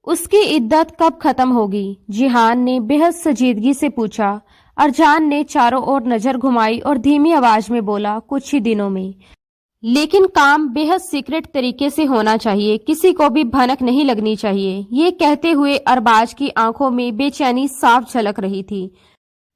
उसकी इद्दत कब खत्म होगी? जिहान ने बेहद संजीदगी से पूछा। अरजान ने चारों ओर नजर घुमाई और धीमी आवाज में बोला, कुछ ही दिनों में, लेकिन काम बेहद सीक्रेट तरीके से होना चाहिए, किसी को भी भनक नहीं लगनी चाहिए। ये कहते हुए अरबाज की आंखों में बेचैनी साफ झलक रही थी।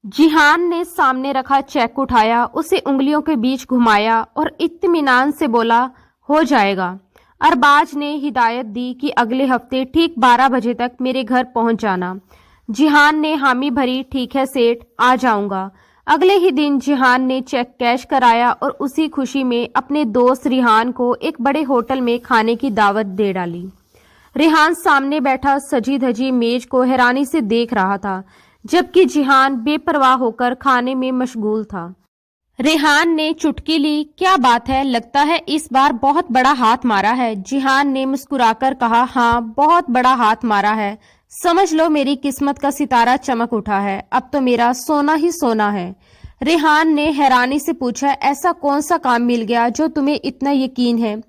जिहान ने सामने रखा चेक उठाया, उसे उंगलियों के बीच घुमाया और इत्मीनान से बोला, हो जाएगा। अरबाज ने हिदायत दी कि अगले हफ्ते ठीक 12 बजे तक मेरे घर पहुंच जाना। जिहान ने हामी भरी, ठीक है सेठ, आ जाऊंगा। अगले ही दिन जिहान ने चेक कैश कराया और उसी खुशी में अपने दोस्त रिहान को एक बड़े होटल में खाने की दावत दे डाली। रिहान सामने बैठा सजी धजी मेज को हैरानी से देख रहा था, जबकि जिहान बेपरवाह होकर खाने में मशगूल था। रेहान ने चुटकी ली, क्या बात है, लगता है इस बार बहुत बड़ा हाथ मारा है। जिहान ने मुस्कुराकर कहा, हाँ बहुत बड़ा हाथ मारा है, समझ लो मेरी किस्मत का सितारा चमक उठा है, अब तो मेरा सोना ही सोना है। रेहान ने हैरानी से पूछा, ऐसा कौन सा काम मिल गया जो तुम्हें इतना यकीन है?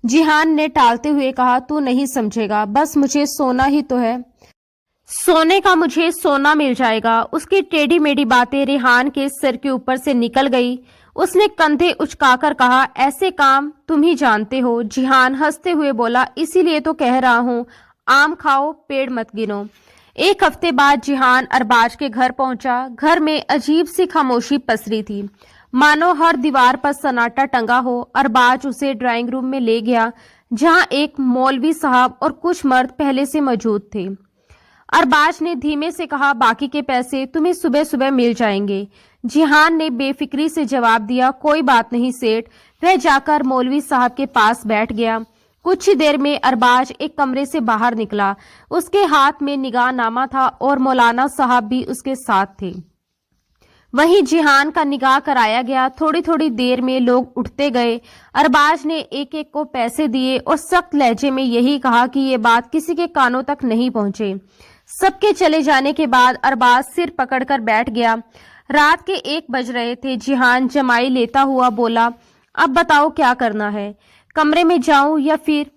जिहान ने टालते हुए कहा, तू नहीं समझेगा, बस मुझे सोना ही तो है। सोने का मुझे सोना मिल जाएगा। उसकी टेढ़ी मेढ़ी बातें रेहान के सिर के ऊपर से निकल गई। उसने कंधे उचकाकर कहा, ऐसे काम तुम ही जानते हो। जिहान हंसते हुए बोला, इसीलिए तो कह रहा हूँ, आम खाओ पेड़ मत गिनो। एक हफ्ते बाद जिहान अरबाज के घर पहुंचा। घर में अजीब सी खामोशी पसरी थी, मानो हर दीवार पर सन्नाटा टंगा हो। अरबाज उसे ड्राइंग रूम में ले गया, जहां एक मौलवी साहब और कुछ मर्द पहले से मौजूद थे। अरबाज ने धीमे से कहा, बाकी के पैसे तुम्हें सुबह सुबह मिल जाएंगे। जिहान ने बेफिक्री से जवाब दिया, कोई बात नहीं सेठ। वह जाकर मौलवी साहब के पास बैठ गया। कुछ ही देर में अरबाज एक कमरे से बाहर निकला। उसके हाथ में निगाहनामा था और मौलाना साहब भी उसके साथ थे। वहीं जिहान का निगाह कराया गया। थोड़ी थोड़ी देर में लोग उठते गए। अरबाज ने एक एक को पैसे दिए और सख्त लहजे में यही कहा कि ये बात किसी के कानों तक नहीं पहुंचे। सबके चले जाने के बाद अरबाज सिर पकड़कर बैठ गया। रात के 1 बज रहे थे। जिहान जमाई लेता हुआ बोला, अब बताओ क्या करना है, कमरे में जाऊं या फिर?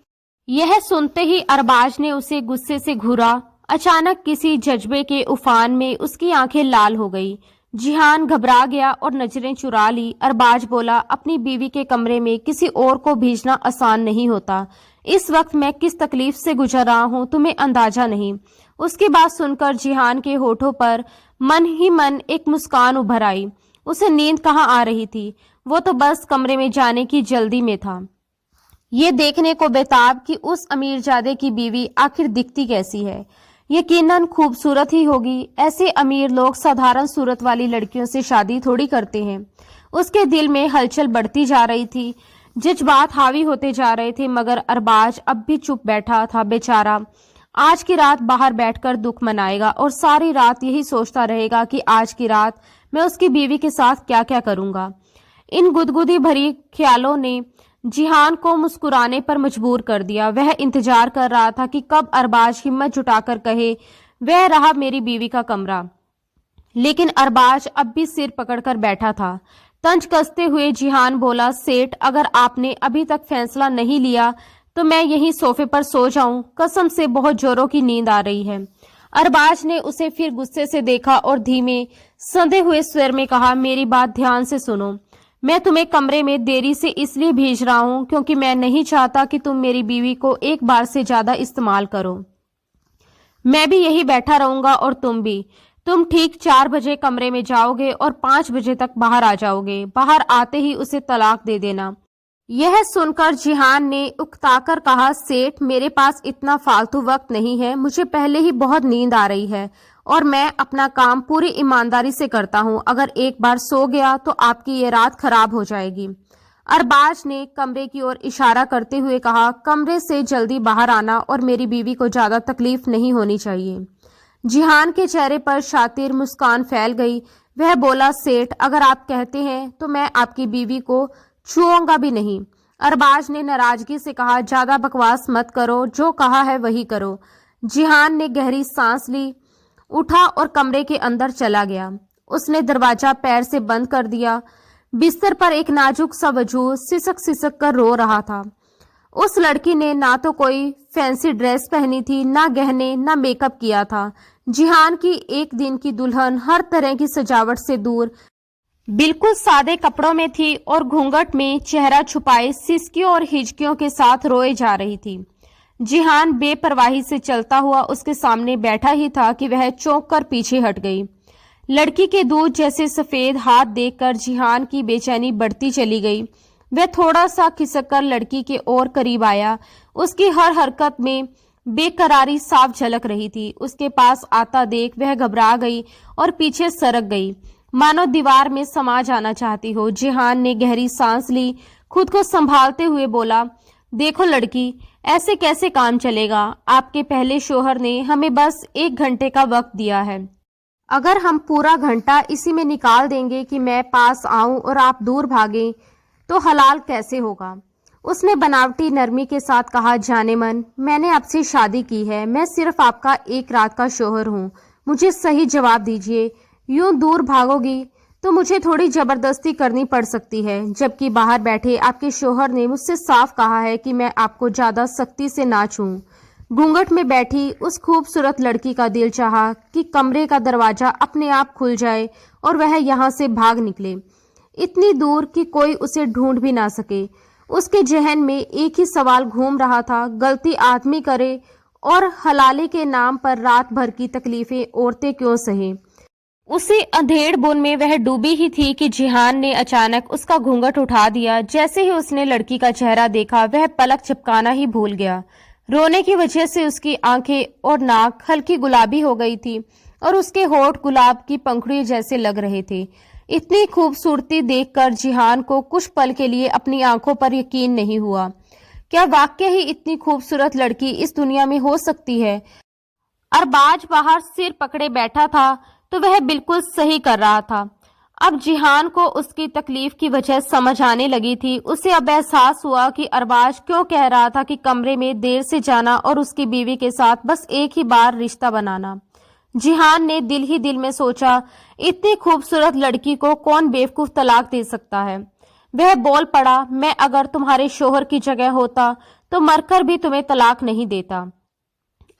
यह सुनते ही अरबाज ने उसे गुस्से से घूरा। अचानक किसी जज्बे के उफान में उसकी आंखें लाल हो गई। जिहान घबरा गया और नजरें चुरा ली। अरबाज बोला, अपनी बीवी के कमरे में किसी और को भेजना आसान नहीं होता। इस वक्त मैं किस तकलीफ से गुजर रहा हूं तुम्हें अंदाजा नहीं। उसकी बात सुनकर जिहान के होठों पर मन ही मन एक मुस्कान उभर आई। उसे नींद कहाँ आ रही थी, वो तो बस कमरे में जाने की जल्दी में था, ये देखने को बेताब कि उस अमीरजादे की बीवी आखिर दिखती कैसी है। यकीनन खूबसूरत ही होगी। ऐसे अमीर लोग साधारण सूरत वाली लड़कियों से शादी थोड़ी करते हैं। उसके दिल में हलचल बढ़ती जा रही थी, जज्बात हावी होते जा रहे थे, मगर अरबाज अब भी चुप बैठा था। बेचारा आज की रात बाहर बैठकर दुख मनाएगा और सारी रात यही सोचता रहेगा कि आज की रात मैं उसकी बीवी के साथ क्या क्या करूंगा। इन गुदगुदी भरी ख्यालों ने जिहान को मुस्कुराने पर मजबूर कर दिया। वह इंतजार कर रहा था कि कब अरबाज हिम्मत जुटाकर कहे, वह रहा मेरी बीवी का कमरा। लेकिन अरबाज अब भी सिर पकड़कर बैठा था। तंज कसते हुए जिहान बोला, सेठ अगर आपने अभी तक फैसला नहीं लिया तो मैं यहीं सोफे पर सो जाऊं, कसम से बहुत जोरों की नींद आ रही है। अरबाज ने उसे फिर गुस्से से देखा और धीमे संधे हुए स्वर में कहा, मेरी बात ध्यान से सुनो। मैं तुम्हें कमरे में देरी से इसलिए भेज रहा हूं क्योंकि मैं नहीं चाहता कि तुम मेरी बीवी को एक बार से ज्यादा इस्तेमाल करो। मैं भी यही बैठा रहूंगा और तुम भी। तुम ठीक 4 बजे कमरे में जाओगे और 5 बजे तक बाहर आ जाओगे। बाहर आते ही उसे तलाक दे देना। यह सुनकर जिहान ने उकताकर कहा, सेठ मेरे पास इतना फालतू वक्त नहीं है, मुझे पहले ही बहुत नींद आ रही है और मैं अपना काम पूरी ईमानदारी से करता हूं। अगर एक बार सो गया तो आपकी ये रात खराब हो जाएगी। अरबाज ने कमरे की ओर इशारा करते हुए कहा, कमरे से जल्दी बाहर आना और मेरी बीवी को ज्यादा तकलीफ नहीं होनी चाहिए। जिहान के चेहरे पर शातिर मुस्कान फैल गई। वह बोला, सेठ अगर आप कहते हैं तो मैं आपकी बीवी को छूऊंगा भी नहीं। अरबाज ने नाराजगी से कहा, ज्यादा बकवास मत करो, जो कहा है वही करो। जिहान ने गहरी सांस ली, उठा और कमरे के अंदर चला गया। उसने दरवाजा पैर से बंद कर दिया। बिस्तर पर एक नाजुक सा वजूद सिसक सिसक कर रो रहा था। उस लड़की ने ना तो कोई फैंसी ड्रेस पहनी थी, ना गहने, ना मेकअप किया था। जिहान की एक दिन की दुल्हन हर तरह की सजावट से दूर बिल्कुल सादे कपड़ों में थी और घूंघट में चेहरा छुपाए सिसकियों और हिचकियों के साथ रोए जा रही थी। जिहान बेपरवाही से चलता हुआ उसके सामने बैठा ही था कि वह चौंक कर पीछे हट गई। लड़की के दूध जैसे सफेद हाथ देखकर जिहान की बेचैनी बढ़ती चली गई। वह थोड़ा सा खिसककर लड़की के और करीब आया। उसकी हर हरकत में बेकरारी साफ झलक रही थी। उसके पास आता देख वह घबरा गई और पीछे सरक गई, मानो दीवार में समा जाना चाहती हो। जिहान ने गहरी सांस ली, खुद को संभालते हुए बोला, देखो लड़की, ऐसे कैसे काम चलेगा? आपके पहले शोहर ने हमें बस 1 घंटे का वक्त दिया है। अगर हम पूरा घंटा इसी में निकाल देंगे कि मैं पास आऊं और आप दूर भागें, तो हलाल कैसे होगा? उसने बनावटी नरमी के साथ कहा, जाने मन, मैंने आपसे शादी की है, मैं सिर्फ आपका 1 रात का शोहर हूँ। मुझे सही जवाब दीजिए। यूं दूर भागोगी तो मुझे थोड़ी जबरदस्ती करनी पड़ सकती है, जबकि बाहर बैठे आपके शोहर ने मुझसे साफ कहा है कि मैं आपको ज्यादा सख्ती से ना छूऊं। घूंघट में बैठी उस खूबसूरत लड़की का दिल चाहा कि कमरे का दरवाजा अपने आप खुल जाए और वह यहाँ से भाग निकले, इतनी दूर कि कोई उसे ढूंढ भी ना सके। उसके जहन में एक ही सवाल घूम रहा था, गलती आदमी करे और हलाले के नाम पर रात भर की तकलीफें औरतें क्यों सहे। उसी अंधेड़ बुन में वह डूबी ही थी कि जिहान ने अचानक उसका घूंघट उठा दिया। जैसे ही उसने लड़की का चेहरा देखा, वह पलक चिपकाना ही भूल गया। रोने की वजह से उसकी आंखें और नाक हल्की गुलाबी हो गई थी और उसके होठ गुलाब की पंखुड़ी जैसे लग रहे थे। इतनी खूबसूरती देखकर जिहान को कुछ पल के लिए अपनी आंखों पर यकीन नहीं हुआ। क्या वाकई ही इतनी खूबसूरत लड़की इस दुनिया में हो सकती है? अरबाज बाहर सिर पकड़े बैठा था तो वह बिल्कुल सही कर रहा था। अब जिहान को उसकी तकलीफ की वजह समझ आने लगी थी। उसे अब एहसास हुआ कि अरबाज क्यों कह रहा था कि कमरे में देर से जाना और उसकी बीवी के साथ बस एक ही बार रिश्ता बनाना। जिहान ने दिल ही दिल में सोचा, इतनी खूबसूरत लड़की को कौन बेवकूफ तलाक दे सकता है। वह बोल पड़ा, मैं अगर तुम्हारे शोहर की जगह होता तो मरकर भी तुम्हें तलाक नहीं देता।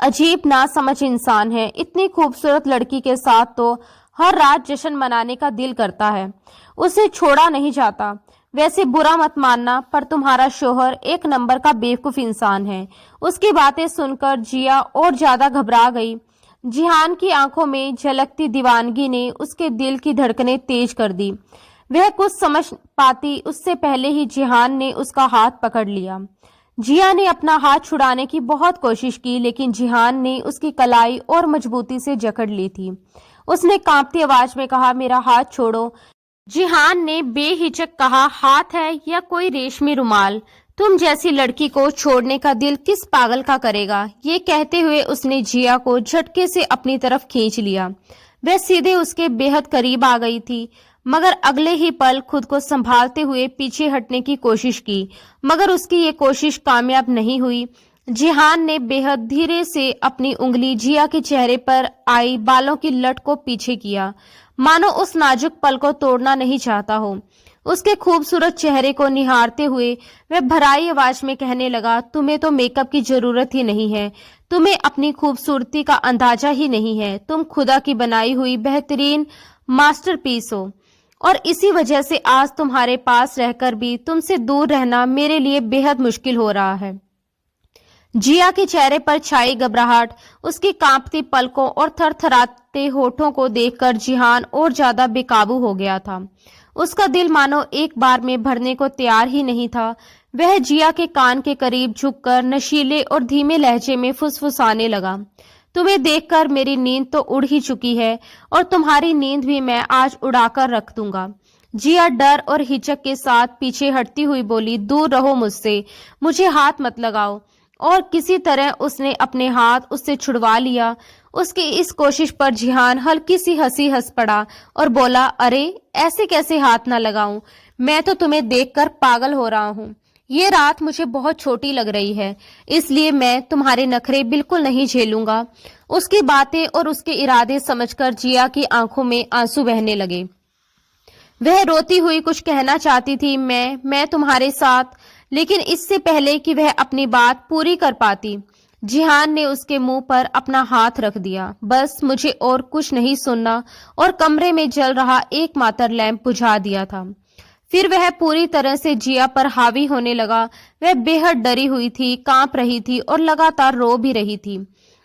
अजीब ना समझ इंसान है। इतनी खूबसूरत लड़की के साथ तो हर रात जश्न मनाने का दिल करता है, उसे छोड़ा नहीं जाता। वैसे बुरा मत मानना, पर तुम्हारा शोहर 1 नंबर का बेवकूफ इंसान है। उसकी बातें सुनकर जिया और ज्यादा घबरा गई। जिहान की आंखों में झलकती दीवानगी ने उसके दिल की धड़कनें तेज कर दी। वह कुछ समझ पाती उससे पहले ही जिहान ने उसका हाथ पकड़ लिया। जिया ने अपना हाथ छुड़ाने की बहुत कोशिश की, लेकिन जिहान ने उसकी कलाई और मजबूती से जकड़ ली थी। उसने कांपती आवाज में कहा, मेरा हाथ छोड़ो। जिहान ने बेहिचक कहा, हाथ है या कोई रेशमी रुमाल? तुम जैसी लड़की को छोड़ने का दिल किस पागल का करेगा? ये कहते हुए उसने जिया को झटके से अपनी तरफ खींच लिया। वह सीधे उसके बेहद करीब आ गई थी, मगर अगले ही पल खुद को संभालते हुए पीछे हटने की कोशिश की, मगर उसकी ये कोशिश कामयाब नहीं हुई। जिहान ने बेहद धीरे से अपनी उंगली जिया के चेहरे पर आई बालों की लट को पीछे किया, मानो उस नाजुक पल को तोड़ना नहीं चाहता हो। उसके खूबसूरत चेहरे को निहारते हुए वह भराई आवाज में कहने लगा, तुम्हें तो मेकअप की जरूरत ही नहीं है, तुम्हें अपनी खूबसूरती का अंदाजा ही नहीं है। तुम खुदा की बनाई हुई बेहतरीन मास्टरपीस हो और इसी वजह से आज तुम्हारे पास रहकर भी तुमसे दूर रहना मेरे लिए बेहद मुश्किल हो रहा है। जिया के चेहरे पर छाई घबराहट, उसकी कांपती पलकों और थरथराते होठों को देखकर जिहान और ज्यादा बेकाबू हो गया था। उसका दिल मानो एक बार में भरने को तैयार ही नहीं था। वह जिया के कान के करीब झुककर नशीले और धीमे लहजे में फुसफुसाने लगा, तुम्हें देखकर मेरी नींद तो उड़ ही चुकी है और तुम्हारी नींद भी मैं आज उड़ाकर रख दूंगा। जिया डर और हिचक के साथ पीछे हटती हुई बोली, दूर रहो मुझसे, मुझे हाथ मत लगाओ। और किसी तरह उसने अपने हाथ उससे छुड़वा लिया। उसकी इस कोशिश पर जिहान हल्की सी हंसी हंस पड़ा और बोला, अरे ऐसे कैसे हाथ ना लगाऊं, मैं तो तुम्हें देखकर पागल हो रहा हूं। ये रात मुझे बहुत छोटी लग रही है, इसलिए मैं तुम्हारे नखरे बिल्कुल नहीं झेलूंगा। उसकी बातें और उसके इरादे समझकर जिया की आंखों में आंसू बहने लगे। वह रोती हुई कुछ कहना चाहती थी, मैं तुम्हारे साथ, लेकिन इससे पहले कि वह अपनी बात पूरी कर पाती, जिहान ने उसके मुंह पर अपना हाथ रख दिया। बस मुझे और कुछ नहीं सुनना, और कमरे में जल रहा एकमात्र लैंप बुझा दिया था। फिर वह पूरी तरह से जिया पर हावी होने लगा। वह बेहद डरी हुई थी, कांप रही थी और लगातार रो भी रही थी।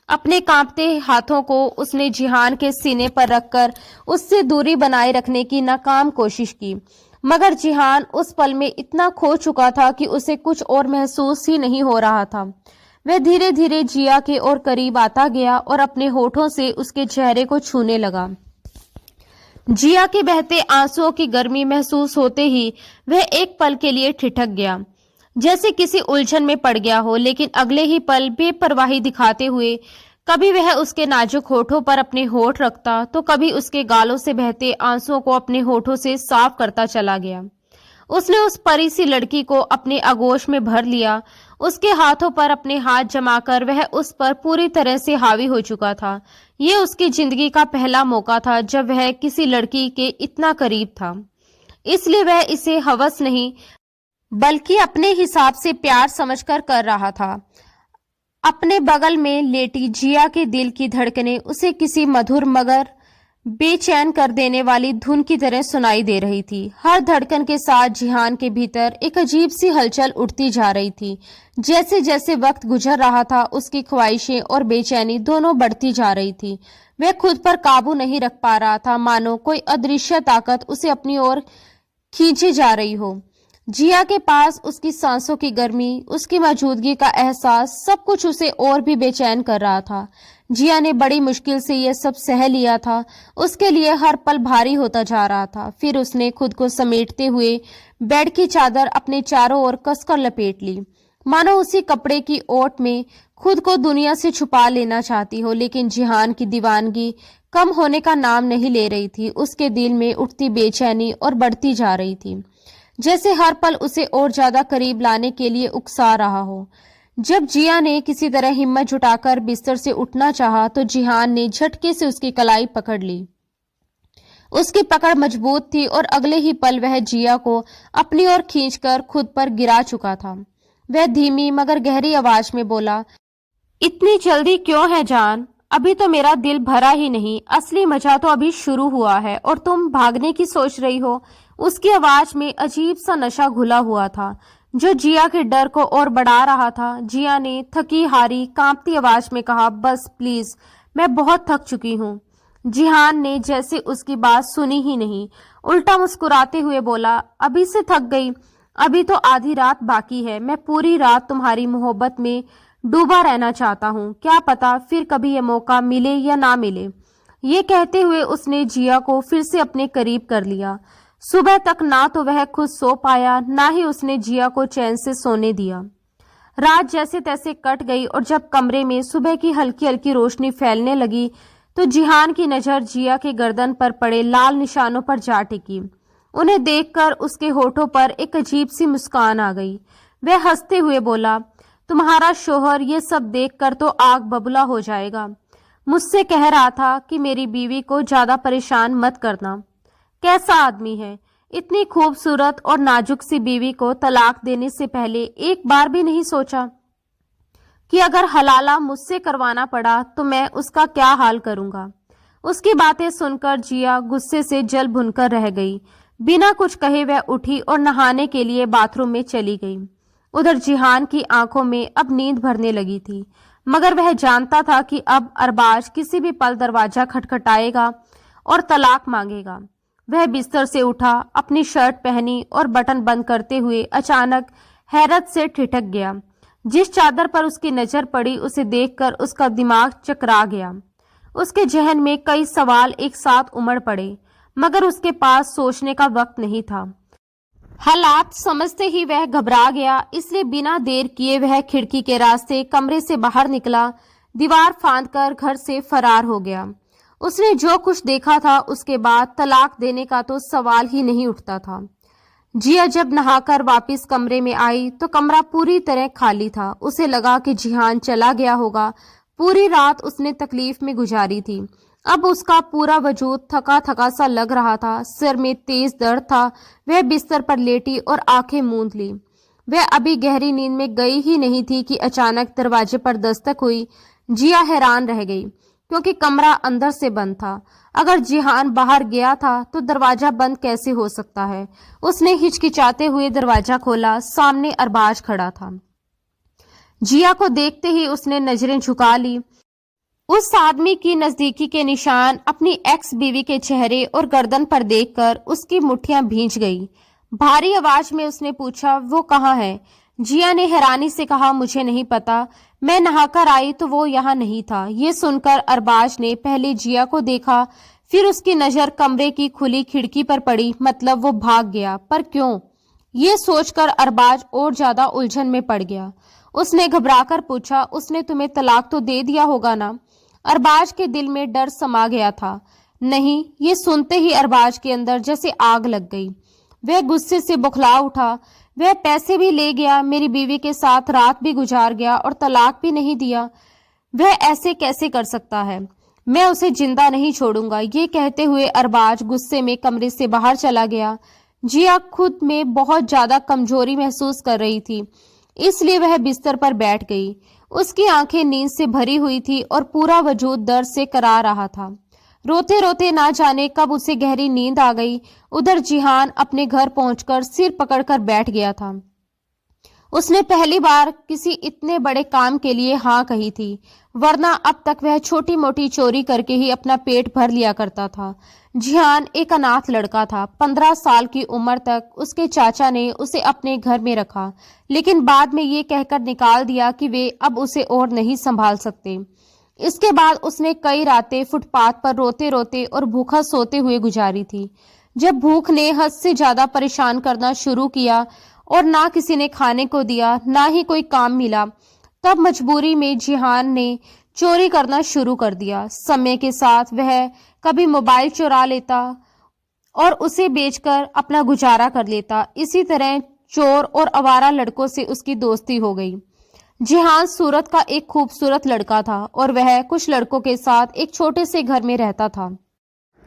अपने कांपते हाथों को उसने जिहान के सीने पर रखकर उससे दूरी बनाए रखने की नाकाम कोशिश की, मगर जिहान उस पल में इतना खो चुका था कि उसे कुछ और महसूस ही नहीं हो रहा था। वह धीरे धीरे जिया के और करीब आता गया और अपने होठों से उसके चेहरे को छूने लगा। जिया के बहते आंसुओं की गर्मी महसूस होते ही वह एक पल के लिए ठिठक गया, जैसे किसी उलझन में पड़ गया हो। लेकिन अगले ही पल बेपरवाही दिखाते हुए कभी वह उसके नाजुक होठों पर अपने होठ रखता, तो कभी उसके गालों से बहते आंसुओं को अपने होठों से साफ करता चला गया। उसने उस परी सी लड़की को अपने आगोश में भर लिया। उसके हाथों पर अपने हाथ जमाकर वह उस पर पूरी तरह से हावी हो चुका था। ये उसकी जिंदगी का पहला मौका था जब वह किसी लड़की के इतना करीब था, इसलिए वह इसे हवस नहीं बल्कि अपने हिसाब से प्यार समझकर कर रहा था। अपने बगल में लेटी जिया के दिल की धड़कनें उसे किसी मधुर मगर बेचैन कर देने वाली धुन की तरह सुनाई दे रही थी। हर धड़कन के साथ जिहान के भीतर एक अजीब सी हलचल उठती जा रही थी। जैसे जैसे वक्त गुजर रहा था, उसकी ख्वाहिशें और बेचैनी दोनों बढ़ती जा रही थी। वह खुद पर काबू नहीं रख पा रहा था, मानो कोई अदृश्य ताकत उसे अपनी ओर खींची जा रही हो। जिया के पास उसकी सांसों की गर्मी, उसकी मौजूदगी का एहसास, सब कुछ उसे और भी बेचैन कर रहा था। जिया ने बड़ी मुश्किल से यह सब सह लिया था। उसके लिए हर पल भारी होता जा रहा था। फिर उसने खुद को समेटते हुए बेड की चादर अपने चारों ओर कसकर लपेट ली, मानो उसी कपड़े की ओट में खुद को दुनिया से छुपा लेना चाहती हो। लेकिन जिहान की दीवानगी कम होने का नाम नहीं ले रही थी। उसके दिल में उठती बेचैनी और बढ़ती जा रही थी, जैसे हर पल उसे और ज्यादा करीब लाने के लिए उकसा रहा हो। जब जिया ने किसी तरह हिम्मत जुटाकर बिस्तर से उठना चाहा, तो जिहान ने झटके से उसकी कलाई पकड़ ली। उसकी पकड़ मजबूत थी और अगले ही पल वह जिया को अपनी ओर खींचकर खुद पर गिरा चुका था। वह धीमी मगर गहरी आवाज में बोला, इतनी जल्दी क्यों है जान? अभी तो मेरा दिल भरा ही नहीं, असली मजा तो अभी शुरू हुआ है और तुम भागने की सोच रही हो। उसकी आवाज में अजीब सा नशा घुला हुआ था, जो जिया के डर को और बढ़ा रहा था। जिया ने थकी हारी कांपती आवाज में कहा, बस प्लीज, मैं बहुत थक चुकी हूँ। जिहान ने जैसे उसकी बात सुनी ही नहीं, उल्टा मुस्कुराते हुए बोला, अभी से थक गई? अभी तो आधी रात बाकी है। मैं पूरी रात तुम्हारी मोहब्बत में डूबा रहना चाहता हूँ। क्या पता फिर कभी यह मौका मिले या ना मिले। ये कहते हुए उसने जिया को फिर से अपने करीब कर लिया। सुबह तक ना तो वह खुद सो पाया, ना ही उसने जिया को चैन से सोने दिया। रात जैसे तैसे कट गई और जब कमरे में सुबह की हल्की हल्की रोशनी फैलने लगी, तो जिहान की नजर जिया के गर्दन पर पड़े लाल निशानों पर जा टिकी। उन्हें देखकर उसके होठों पर एक अजीब सी मुस्कान आ गई। वह हंसते हुए बोला, तुम्हारा शोहर ये सब देखकर तो आग बबूला हो जाएगा। मुझसे कह रहा था कि मेरी बीवी को ज्यादा परेशान मत करना। कैसा आदमी है, इतनी खूबसूरत और नाजुक सी बीवी को तलाक देने से पहले एक बार भी नहीं सोचा कि अगर हलाला मुझसे करवाना पड़ा तो मैं उसका क्या हाल करूंगा। उसकी बातें सुनकर जिया गुस्से से जल भुनकर रह गई। बिना कुछ कहे वह उठी और नहाने के लिए बाथरूम में चली गई। उधर जिहान की आंखों में अब नींद भरने लगी थी, मगर वह जानता था कि अब अरबाज किसी भी पल दरवाजा खटखटाएगा और तलाक मांगेगा। वह बिस्तर से उठा, अपनी शर्ट पहनी और बटन बंद करते हुए अचानक हैरत से ठिठक गया। जिस चादर पर उसकी नजर पड़ी उसे देखकर उसका दिमाग चकरा गया। उसके जहन में कई सवाल एक साथ उमड़ पड़े, मगर उसके पास सोचने का वक्त नहीं था। हालात समझते ही वह घबरा गया, इसलिए बिना देर किए वह खिड़की के रास्ते कमरे से बाहर निकला, दीवार फांदकर घर से फरार हो गया। उसने जो कुछ देखा था उसके बाद तलाक देने का तो सवाल ही नहीं उठता था। जिया जब नहाकर वापस कमरे में आई तो कमरा पूरी तरह खाली था। उसे लगा कि जिहान चला गया होगा। पूरी रात उसने तकलीफ में गुजारी थी। अब उसका पूरा वजूद थका थका सा लग रहा था, सिर में तेज दर्द था। वह बिस्तर पर लेटी और आंखें मूंद ली। वह अभी गहरी नींद में गई ही नहीं थी कि अचानक दरवाजे पर दस्तक हुई। जिया हैरान रह गई क्योंकि कमरा अंदर से बंद था। अगर जिहान बाहर गया था तो दरवाजा बंद कैसे हो सकता है। उसने हिचकिचाते हुए दरवाजा खोला। सामने अरबाज खड़ा था। जिया को देखते ही उसने नजरें झुका ली। उस आदमी की नजदीकी के निशान अपनी एक्स बीवी के चेहरे और गर्दन पर देखकर उसकी मुट्ठियां भींच गई। भारी आवाज में उसने पूछा, वो कहाँ है? जिया ने हैरानी से कहा, मुझे नहीं पता, मैं नहाकर आई तो वो यहाँ नहीं था। ये सुनकर अरबाज ने पहले जिया को देखा, फिर उसकी नजर कमरे की खुली खिड़की पर पड़ी। मतलब वो भाग गया, पर क्यों? ये सोचकर अरबाज और ज्यादा उलझन में पड़ गया। उसने घबराकर पूछा, उसने तुम्हें तलाक तो दे दिया होगा ना? अरबाज के दिल में डर समा गया था। नहीं। ये सुनते ही अरबाज के अंदर जैसे आग लग गई। वह गुस्से से बौखला उठा। वह पैसे भी ले गया, मेरी बीवी के साथ रात भी गुजार गया और तलाक भी नहीं दिया। वह ऐसे कैसे कर सकता है? मैं उसे जिंदा नहीं छोड़ूंगा। ये कहते हुए अरबाज गुस्से में कमरे से बाहर चला गया। जिया खुद में बहुत ज्यादा कमजोरी महसूस कर रही थी, इसलिए वह बिस्तर पर बैठ गई। उसकी आंखें नींद से भरी हुई थी और पूरा वजूद दर्द से करा रहा था। रोते रोते ना जाने कब उसे गहरी नींद आ गई। उधर जिहान अपने घर पहुंचकर सिर पकड़कर बैठ गया था। उसने पहली बार किसी इतने बड़े काम के लिए हाँ कही थी, वरना अब तक वह छोटी मोटी चोरी करके ही अपना पेट भर लिया करता था। जिहान एक अनाथ लड़का था। 15 साल की उम्र तक उसके चाचा ने उसे अपने घर में रखा, लेकिन बाद में ये कहकर निकाल दिया कि वे अब उसे और नहीं संभाल सकते। इसके बाद उसने कई रातें फुटपाथ पर रोते रोते और भूखा सोते हुए गुजारी थी। जब भूख ने हद से ज्यादा परेशान करना शुरू किया और ना किसी ने खाने को दिया, ना ही कोई काम मिला, तब मजबूरी में जिहान ने चोरी करना शुरू कर दिया। समय के साथ वह कभी मोबाइल चुरा लेता और उसे बेचकर अपना गुजारा कर लेता। इसी तरह चोर और आवारा लड़कों से उसकी दोस्ती हो गई। जिहान सूरत का एक खूबसूरत लड़का था और वह कुछ लड़कों के साथ एक छोटे से घर में रहता था,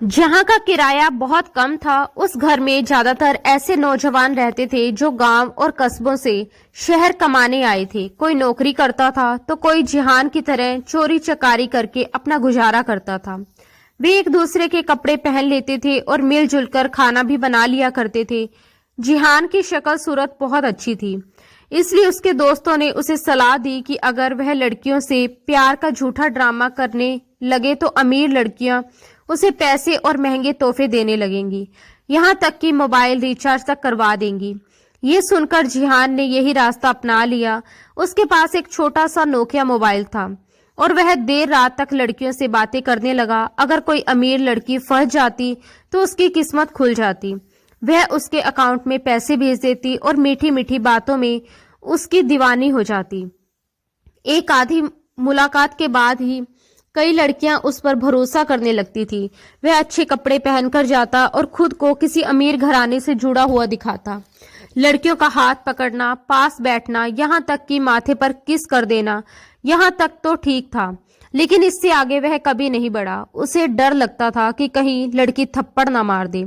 जहां का किराया बहुत कम था। उस घर में ज्यादातर ऐसे नौजवान रहते थे जो गांव और कस्बों से शहर कमाने आए थे। कोई नौकरी करता था तो कोई जिहान की तरह चोरी चकारी करके अपना गुजारा करता था। वे एक दूसरे के कपड़े पहन लेते थे और मिलजुल कर खाना भी बना लिया करते थे। जिहान की शक्ल सूरत बहुत अच्छी थी, इसलिए उसके दोस्तों ने उसे सलाह दी कि अगर वह लड़कियों से प्यार का झूठा ड्रामा करने लगे तो अमीर लड़कियां उसे पैसे और महंगे तोहफे देने लगेंगी, यहाँ तक कि मोबाइल रिचार्ज तक करवा देंगी। ये सुनकर जिहान ने यही रास्ता अपना लिया। उसके पास एक छोटा सा नोकिया मोबाइल था और वह देर रात तक लड़कियों से बातें करने लगा। अगर कोई अमीर लड़की फंस जाती तो उसकी किस्मत खुल जाती। वह उसके अकाउंट में पैसे भेज देती और मीठी मीठी बातों में उसकी दीवानी हो जाती। एक आधी मुलाकात के बाद ही कई लड़कियां उस पर भरोसा करने लगती थी। वह अच्छे कपड़े पहनकर जाता और खुद को किसी अमीर घराने से जुड़ा हुआ दिखाता। लड़कियों का हाथ पकड़ना, पास बैठना, यहाँ तक कि माथे पर किस कर देना, यहाँ तक तो ठीक था, लेकिन इससे आगे वह कभी नहीं बढ़ा। उसे डर लगता था कि कहीं लड़की थप्पड़ ना मार दे,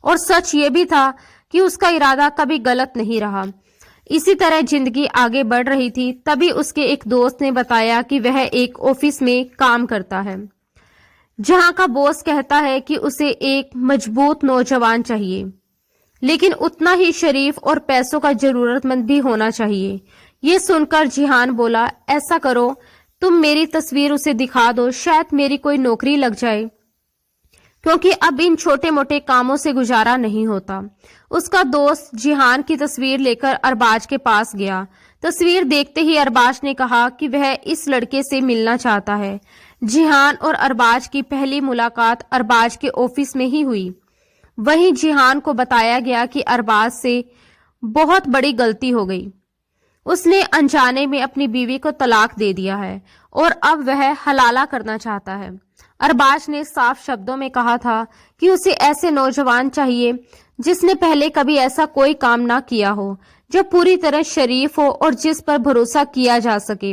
और सच ये भी था कि उसका इरादा कभी गलत नहीं रहा। इसी तरह जिंदगी आगे बढ़ रही थी। तभी उसके एक दोस्त ने बताया कि वह एक ऑफिस में काम करता है, जहां का बॉस कहता है कि उसे एक मजबूत नौजवान चाहिए, लेकिन उतना ही शरीफ और पैसों का जरूरतमंद भी होना चाहिए। ये सुनकर जिहान बोला, ऐसा करो, तुम मेरी तस्वीर उसे दिखा दो, शायद मेरी कोई नौकरी लग जाए, क्योंकि अब इन छोटे मोटे कामों से गुजारा नहीं होता। उसका दोस्त जिहान की तस्वीर लेकर अरबाज के पास गया। तस्वीर देखते ही अरबाज ने कहा कि वह इस लड़के से मिलना चाहता है। जिहान और अरबाज की पहली मुलाकात अरबाज के ऑफिस में ही हुई। वहीं जिहान को बताया गया कि अरबाज से बहुत बड़ी गलती हो गई। उसने अनजाने में अपनी बीवी को तलाक दे दिया है और अब वह हलाला करना चाहता है। अरबाज ने साफ शब्दों में कहा था कि उसे ऐसे नौजवान चाहिए जिसने पहले कभी ऐसा कोई काम ना किया हो, जो पूरी तरह शरीफ हो और जिस पर भरोसा किया जा सके।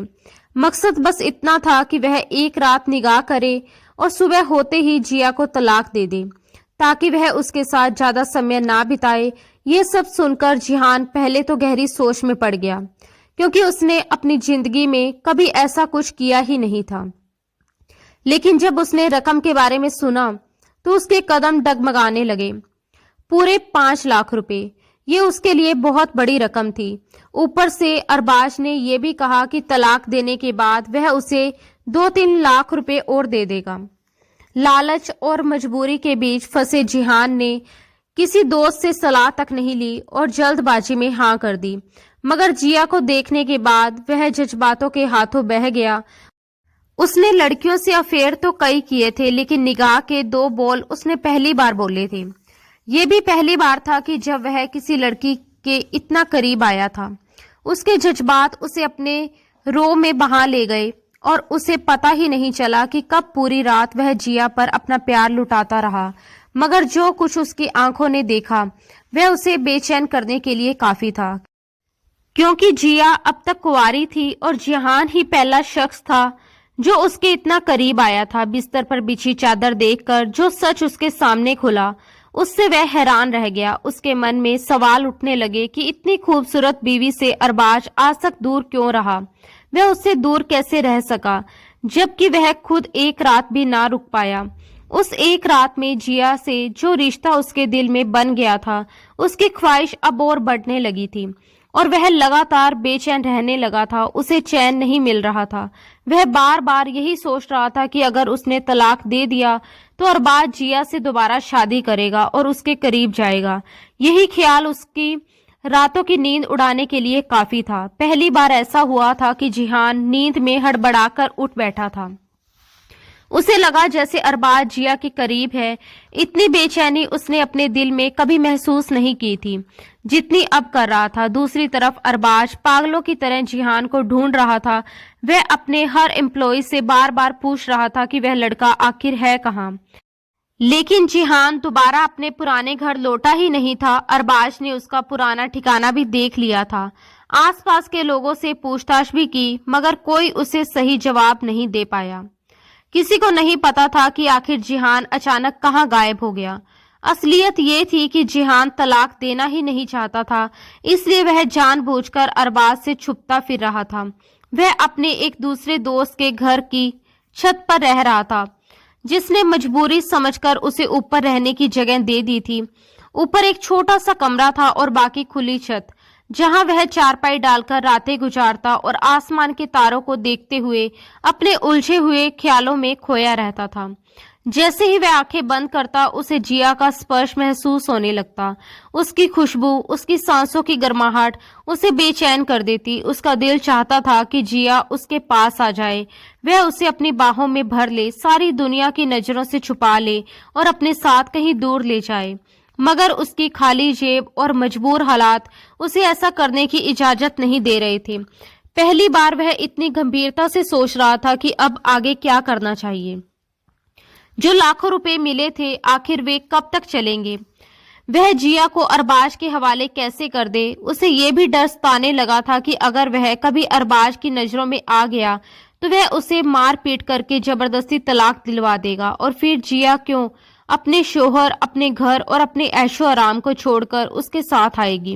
मकसद बस इतना था कि वह एक रात निगाह करे और सुबह होते ही जिया को तलाक दे दे, ताकि वह उसके साथ ज्यादा समय ना बिताए। ये सब सुनकर जिहान पहले तो गहरी सोच में पड़ गया, क्योंकि उसने अपनी जिंदगी में कभी ऐसा कुछ किया ही नहीं था। लेकिन जब उसने रकम के बारे में सुना तो उसके कदम डगमगाने लगे। पूरे 5 लाख रुपए, ये उसके लिए बहुत बड़ी रकम थी। ऊपर से अरबाज ने यह भी कहा कि तलाक देने के बाद वह उसे 2-3 लाख रुपए और दे देगा। लालच और मजबूरी के बीच फंसे जिहान ने किसी दोस्त से सलाह तक नहीं ली और जल्दबाजी में हाँ कर दी। मगर जिया को देखने के बाद वह जज्बातों के हाथों बह गया। उसने लड़कियों से अफेयर तो कई किए थे, लेकिन निगाह के 2 बोल उसने पहली बार बोले थे। ये भी पहली बार था कि जब वह किसी लड़की के इतना करीब आया था। उसके जज्बात उसे अपने रो में बहा ले गए और उसे पता ही नहीं चला कि कब पूरी रात वह जिया पर अपना प्यार लुटाता रहा। मगर जो कुछ उसकी आंखों ने देखा वह उसे बेचैन करने के लिए काफी था, क्योंकि जिया अब तक कुंवारी थी और जिहान ही पहला शख्स था जो उसके इतना करीब आया था। बिस्तर पर बिछी चादर देखकर जो सच उसके सामने खुला, उससे वह हैरान रह गया। उसके मन में सवाल उठने लगे कि इतनी खूबसूरत बीवी से अरबाज आज तक दूर क्यों रहा, वह उससे दूर कैसे रह सका, जबकि वह खुद एक रात भी ना रुक पाया। उस एक रात में जिया से जो रिश्ता उसके दिल में बन गया था, उसकी ख्वाहिश अब और बढ़ने लगी थी और वह लगातार बेचैन रहने लगा था। उसे चैन नहीं मिल रहा था। वह बार बार यही सोच रहा था कि अगर उसने तलाक दे दिया तो अरबाज जिया से दोबारा शादी करेगा और उसके करीब जाएगा। यही ख्याल उसकी रातों की नींद उड़ाने के लिए काफी था। पहली बार ऐसा हुआ था कि जिहान नींद में हड़बड़ाकर उठ बैठा था। उसे लगा जैसे अरबाज जिया के करीब है। इतनी बेचैनी उसने अपने दिल में कभी महसूस नहीं की थी जितनी अब कर रहा था। दूसरी तरफ अरबाज पागलों की तरह जिहान को ढूंढ रहा था। वह अपने हर एम्प्लॉय से बार बार पूछ रहा था कि वह लड़का आखिर है कहाँ, लेकिन जिहान दोबारा अपने पुराने घर लौटा ही नहीं था। अरबाज ने उसका पुराना ठिकाना भी देख लिया था, आसपास के लोगों से पूछताछ भी की, मगर कोई उसे सही जवाब नहीं दे पाया। किसी को नहीं पता था कि आखिर जिहान अचानक कहाँ गायब हो गया। असलियत ये थी कि जिहान तलाक देना ही नहीं चाहता था, इसलिए वह जानबूझकर अरबाज से छुपता फिर रहा था। वह अपने एक दूसरे दोस्त के घर की छत पर रह रहा था, जिसने मजबूरी समझकर उसे ऊपर रहने की जगह दे दी थी। ऊपर एक छोटा सा कमरा था और बाकी खुली छत, जहां वह चारपाई डालकर रातें गुजारता और आसमान के तारों को देखते हुए अपने उलझे हुए ख्यालों में खोया रहता था। जैसे ही वह आंखें बंद करता, उसे जिया का स्पर्श महसूस होने लगता। उसकी खुशबू, उसकी सांसों की गर्माहट उसे बेचैन कर देती। उसका दिल चाहता था कि जिया उसके पास आ जाए, वह उसे अपनी बाहों में भर ले, सारी दुनिया की नजरों से छुपा ले और अपने साथ कहीं दूर ले जाए। मगर उसकी खाली जेब और मजबूर हालात उसे ऐसा करने की इजाजत नहीं दे रहे थे। पहली बार वह इतनी गंभीरता से सोच रहा था कि अब आगे क्या करना चाहिए। जो लाखों रुपए मिले थे, आखिर वे कब तक चलेंगे? वह जिया को अरबाज के हवाले कैसे कर दे? उसे ये भी डर सताने लगा था कि अगर वह कभी अरबाज की नजरों में आ गया तो वह उसे मार पीट करके जबरदस्ती तलाक दिलवा देगा, और फिर जिया क्यों अपने शोहर, अपने घर और अपने ऐशो आराम को छोड़कर उसके साथ आएगी।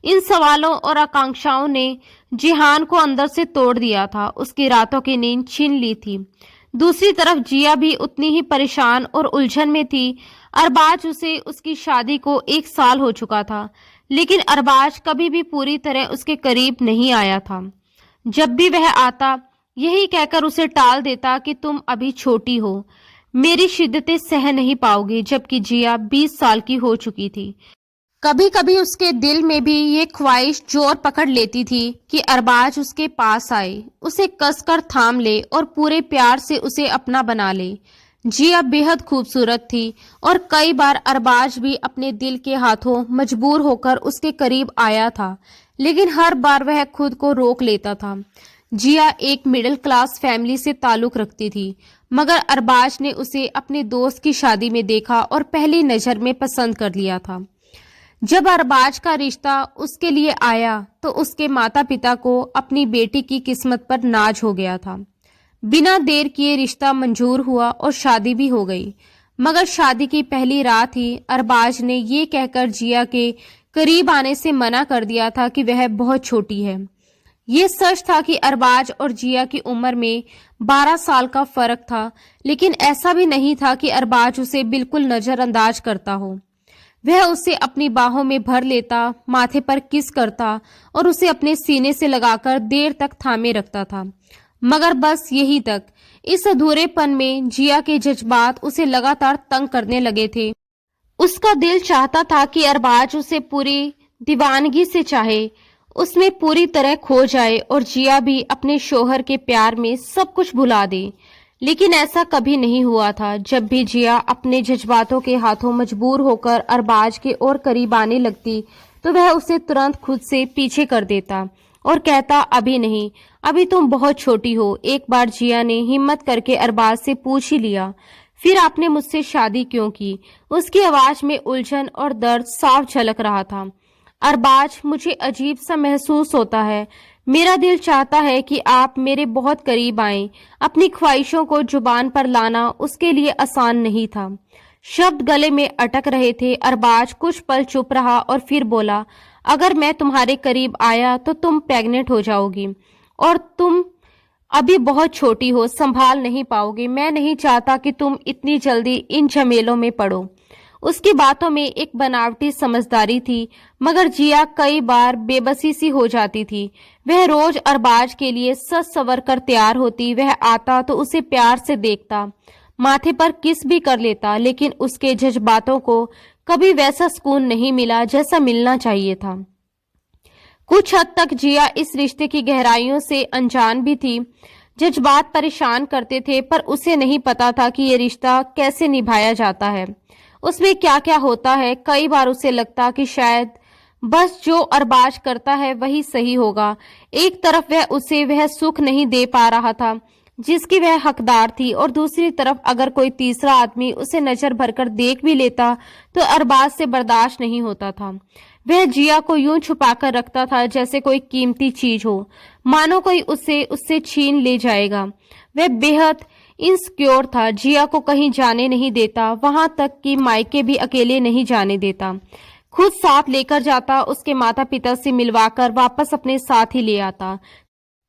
इन सवालों और आकांक्षाओं ने जिहान को अंदर से तोड़ दिया था, उसकी रातों की नींद छीन ली थी। दूसरी तरफ जिया भी उतनी ही परेशान और उलझन में थी। अरबाज उसे उसकी शादी को 1 साल हो चुका था, लेकिन अरबाज कभी भी पूरी तरह उसके करीब नहीं आया था। जब भी वह आता, यही कहकर उसे टाल देता कि तुम अभी छोटी हो, मेरी शिद्दतें सह नहीं पाओगे, जबकि जिया 20 साल की हो चुकी थी। कभी कभी उसके दिल में भी ये ख्वाहिश जोर पकड़ लेती थी कि अरबाज उसके पास आए, उसे कसकर थाम ले और पूरे प्यार से उसे अपना बना ले। जिया बेहद खूबसूरत थी और कई बार अरबाज भी अपने दिल के हाथों मजबूर होकर उसके करीब आया था, लेकिन हर बार वह खुद को रोक लेता था। जिया एक मिडिल क्लास फैमिली से ताल्लुक रखती थी, मगर अरबाज ने उसे अपने दोस्त की शादी में देखा और पहली नजर में पसंद कर लिया था। जब अरबाज का रिश्ता उसके लिए आया तो उसके माता पिता को अपनी बेटी की किस्मत पर नाज हो गया था। बिना देर किए रिश्ता मंजूर हुआ और शादी भी हो गई। मगर शादी की पहली रात ही अरबाज ने ये कहकर जिया के करीब आने से मना कर दिया था कि वह बहुत छोटी है। ये सच था कि अरबाज और जिया की उम्र में 12 साल का फर्क था, लेकिन ऐसा भी नहीं था कि अरबाज उसे बिल्कुल नजरअंदाज करता हो। वह उसे अपनी बाहों में भर लेता, माथे पर किस करता और उसे अपने सीने से लगाकर देर तक थामे रखता था। मगर बस यही तक। इस अधूरेपन में जिया के जज्बात उसे लगातार तंग करने लगे थे। उसका दिल चाहता था कि अरबाज उसे पूरी दीवानगी से चाहे, उसमें पूरी तरह खो जाए और जिया भी अपने शोहर के प्यार में सब कुछ भुला दे। लेकिन ऐसा कभी नहीं हुआ था। जब भी जिया अपने जज्बातों के हाथों मजबूर होकर अरबाज के और करीब आने लगती तो वह उसे तुरंत खुद से पीछे कर देता और कहता, अभी नहीं, अभी तुम बहुत छोटी हो। एक बार जिया ने हिम्मत करके अरबाज से पूछ ही लिया, फिर आपने मुझसे शादी क्यों की? उसकी आवाज में उलझन और दर्द साफ झलक रहा था। अरबाज, मुझे अजीब सा महसूस होता है। मेरा दिल चाहता है कि आप मेरे बहुत करीब आएं। अपनी ख्वाहिशों को जुबान पर लाना उसके लिए आसान नहीं था। शब्द गले में अटक रहे थे। अरबाज कुछ पल चुप रहा और फिर बोला, अगर मैं तुम्हारे करीब आया तो तुम प्रेग्नेंट हो जाओगी और तुम अभी बहुत छोटी हो, संभाल नहीं पाओगे। मैं नहीं चाहता कि तुम इतनी जल्दी इन झमेलों में पड़ो। उसकी बातों में एक बनावटी समझदारी थी, मगर जिया कई बार बेबसी सी हो जाती थी। वह रोज अरबाज के लिए सज संवर कर तैयार होती। वह आता तो उसे प्यार से देखता, माथे पर किस भी कर लेता, लेकिन उसके जज्बातों को कभी वैसा सुकून नहीं मिला जैसा मिलना चाहिए था। कुछ हद तक जिया इस रिश्ते की गहराइयों से अनजान भी थी। जज्बात परेशान करते थे, पर उसे नहीं पता था कि ये रिश्ता कैसे निभाया जाता है, उसमें क्या क्या होता है। कई बार उसे लगता कि शायद बस जो अरबाज करता है वही सही होगा। एक तरफ वह उसे वह सुख नहीं दे पा रहा था जिसकी वह हकदार थी, और दूसरी तरफ अगर कोई तीसरा आदमी उसे नजर भरकर देख भी लेता तो अरबाज से बर्दाश्त नहीं होता था। वह जिया को यूं छुपाकर रखता था जैसे कोई कीमती चीज हो, मानो कोई उसे उससे छीन ले जाएगा। वह बेहद इनसिक्योर था। जिया को कहीं जाने नहीं देता, वहां तक कि मायके भी अकेले नहीं जाने देता। खुद साथ लेकर जाता, उसके माता पिता से मिलवाकर वापस अपने साथ ही ले आता,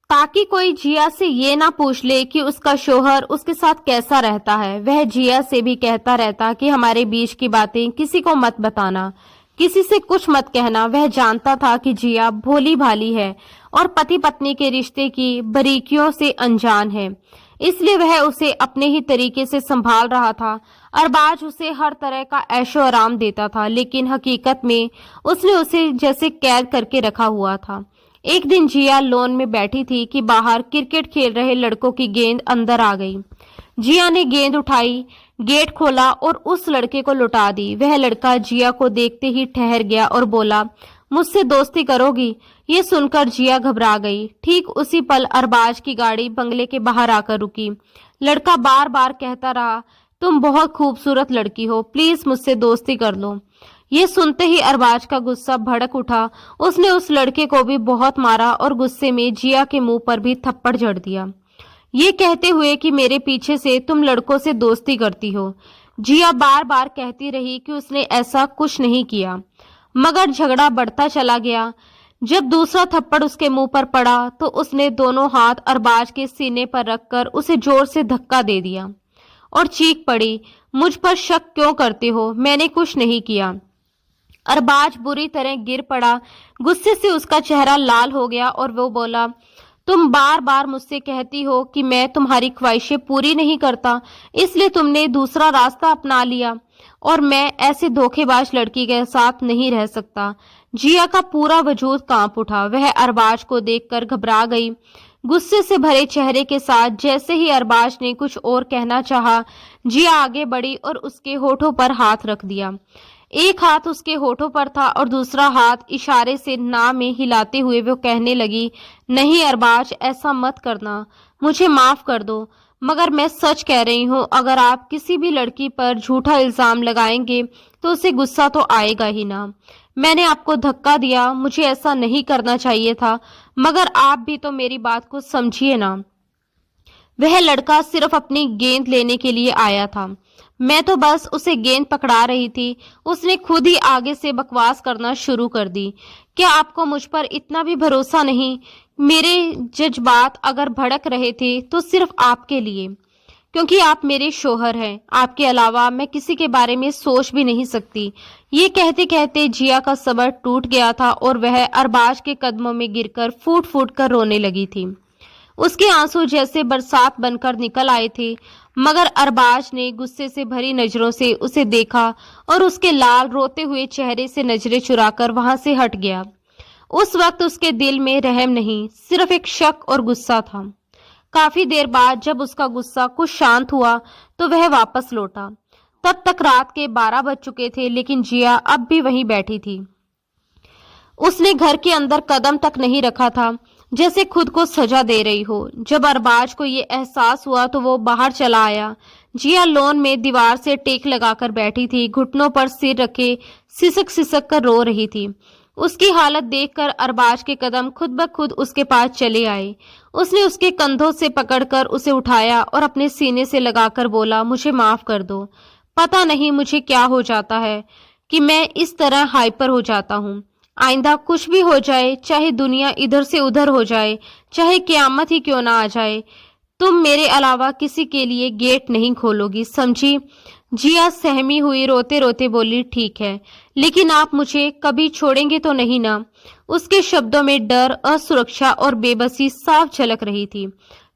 ताकि कोई जिया से ये ना पूछ ले कि उसका शोहर उसके साथ कैसा रहता है। वह जिया से भी कहता रहता कि हमारे बीच की बातें किसी को मत बताना, किसी से कुछ मत कहना। वह जानता था कि जिया भोली भाली है और पति पत्नी के रिश्ते की बारीकियों से अनजान है, इसलिए वह उसे अपने ही तरीके से संभाल रहा था। अरबाज उसे हर तरह का ऐशो आराम देता था, लेकिन हकीकत में उसने उसे जैसे कैद करके रखा हुआ था। एक दिन जिया लॉन में बैठी थी कि बाहर क्रिकेट खेल रहे लड़कों की गेंद अंदर आ गई। जिया ने गेंद उठाई, गेट खोला और उस लड़के को लौटा दी। वह लड़का जिया को देखते ही ठहर गया और बोला, मुझसे दोस्ती करोगी? ये सुनकर जिया घबरा गई। ठीक उसी पल अरबाज की गाड़ी बंगले के बाहर आकर रुकी। लड़का बार बार कहता रहा, तुम बहुत खूबसूरत लड़की हो, प्लीज मुझसे दोस्ती कर लो। ये सुनते ही अरबाज का गुस्सा भड़क उठा। उसने उस लड़के को भी बहुत मारा और गुस्से में जिया के मुंह पर भी थप्पड़ जड़ दिया, ये कहते हुए कि मेरे पीछे से तुम लड़कों से दोस्ती करती हो। जिया बार बार कहती रही कि उसने ऐसा कुछ नहीं किया, मगर झगड़ा बढ़ता चला गया। जब दूसरा थप्पड़ उसके मुंह पर पड़ा तो उसने दोनों हाथ अरबाज के सीने पर रखकर उसे जोर से धक्का दे दिया और चीख पड़ी, मुझ पर शक क्यों करते हो? मैंने कुछ नहीं किया। अरबाज बुरी तरह गिर पड़ा। गुस्से से उसका चेहरा लाल हो गया और वो बोला, तुम बार बार मुझसे कहती हो कि मैं तुम्हारी ख्वाहिशें पूरी नहीं करता, इसलिए तुमने दूसरा रास्ता अपना लिया, और मैं ऐसे धोखेबाज लड़की के साथ नहीं रह सकता। जिया का पूरा वजूद कांप उठा। वह अरबाज को देखकर घबरा गई। गुस्से से भरे चेहरे के साथ जैसे ही अरबाज ने कुछ और कहना चाहा, जिया आगे बढ़ी और उसके होठों पर हाथ रख दिया। एक हाथ उसके होठों पर था और दूसरा हाथ इशारे से ना में हिलाते हुए वो कहने लगी, नहीं अरबाज, ऐसा मत करना, मुझे माफ कर दो, मगर मैं सच कह रही हूँ, अगर आप किसी भी लड़की पर झूठा इल्जाम लगाएंगे तो उसे गुस्सा तो आएगा ही ना। मैंने आपको धक्का दिया, मुझे ऐसा नहीं करना चाहिए था, मगर आप भी तो मेरी बात को समझिए ना। वह लड़का सिर्फ अपनी गेंद लेने के लिए आया था, मैं तो बस उसे गेंद पकड़ा रही थी, उसने खुद ही आगे से बकवास करना शुरू कर दी। क्या आपको मुझ पर इतना भी भरोसा नहीं? मेरे जज्बात अगर भड़क रहे थे तो सिर्फ आपके लिए, क्योंकि आप मेरे शोहर हैं। आपके अलावा मैं किसी के बारे में सोच भी नहीं सकती। ये कहते कहते जिया का सब्र टूट गया था और वह अरबाज के कदमों में गिरकर फूट फूट कर रोने लगी थी। उसके आंसू जैसे बरसात बनकर निकल आए थे, मगर अरबाज ने गुस्से से भरी नजरों से उसे देखा और उसके लाल रोते हुए चेहरे से नजरें चुराकर वहां से हट गया। उस वक्त उसके दिल में रहम नहीं, सिर्फ एक शक और गुस्सा था। काफी देर बाद जब उसका गुस्सा कुछ शांत हुआ तो वह वापस लौटा। तब तक रात के 12 बज चुके थे, लेकिन जिया अब भी वहीं बैठी थी। उसने घर के अंदर कदम तक नहीं रखा था, जैसे खुद को सजा दे रही हो। जब अरबाज को ये एहसास हुआ तो वो बाहर चला आया। जिया लॉन में दीवार से टेक लगाकर बैठी थी, घुटनों पर सिर रखे सिसक सिसक कर रो रही थी। उसकी हालत देखकर अरबाज के कदम खुद ब खुद उसके पास चले आए। उसने उसके कंधों से पकड़कर उसे उठाया और अपने सीने से लगाकर बोला, मुझे माफ कर दो। पता नहीं मुझे क्या हो जाता है कि मैं इस तरह हाइपर हो जाता हूँ। आइंदा कुछ भी हो जाए, चाहे दुनिया इधर से उधर हो जाए, चाहे क़यामत ही क्यों ना आ जाए, तुम मेरे अलावा किसी के लिए गेट नहीं खोलोगी, समझी? जिया सहमी हुई रोते रोते बोली, ठीक है, लेकिन आप मुझे कभी छोड़ेंगे तो नहीं ना? उसके शब्दों में डर, असुरक्षा और बेबसी साफ झलक रही थी।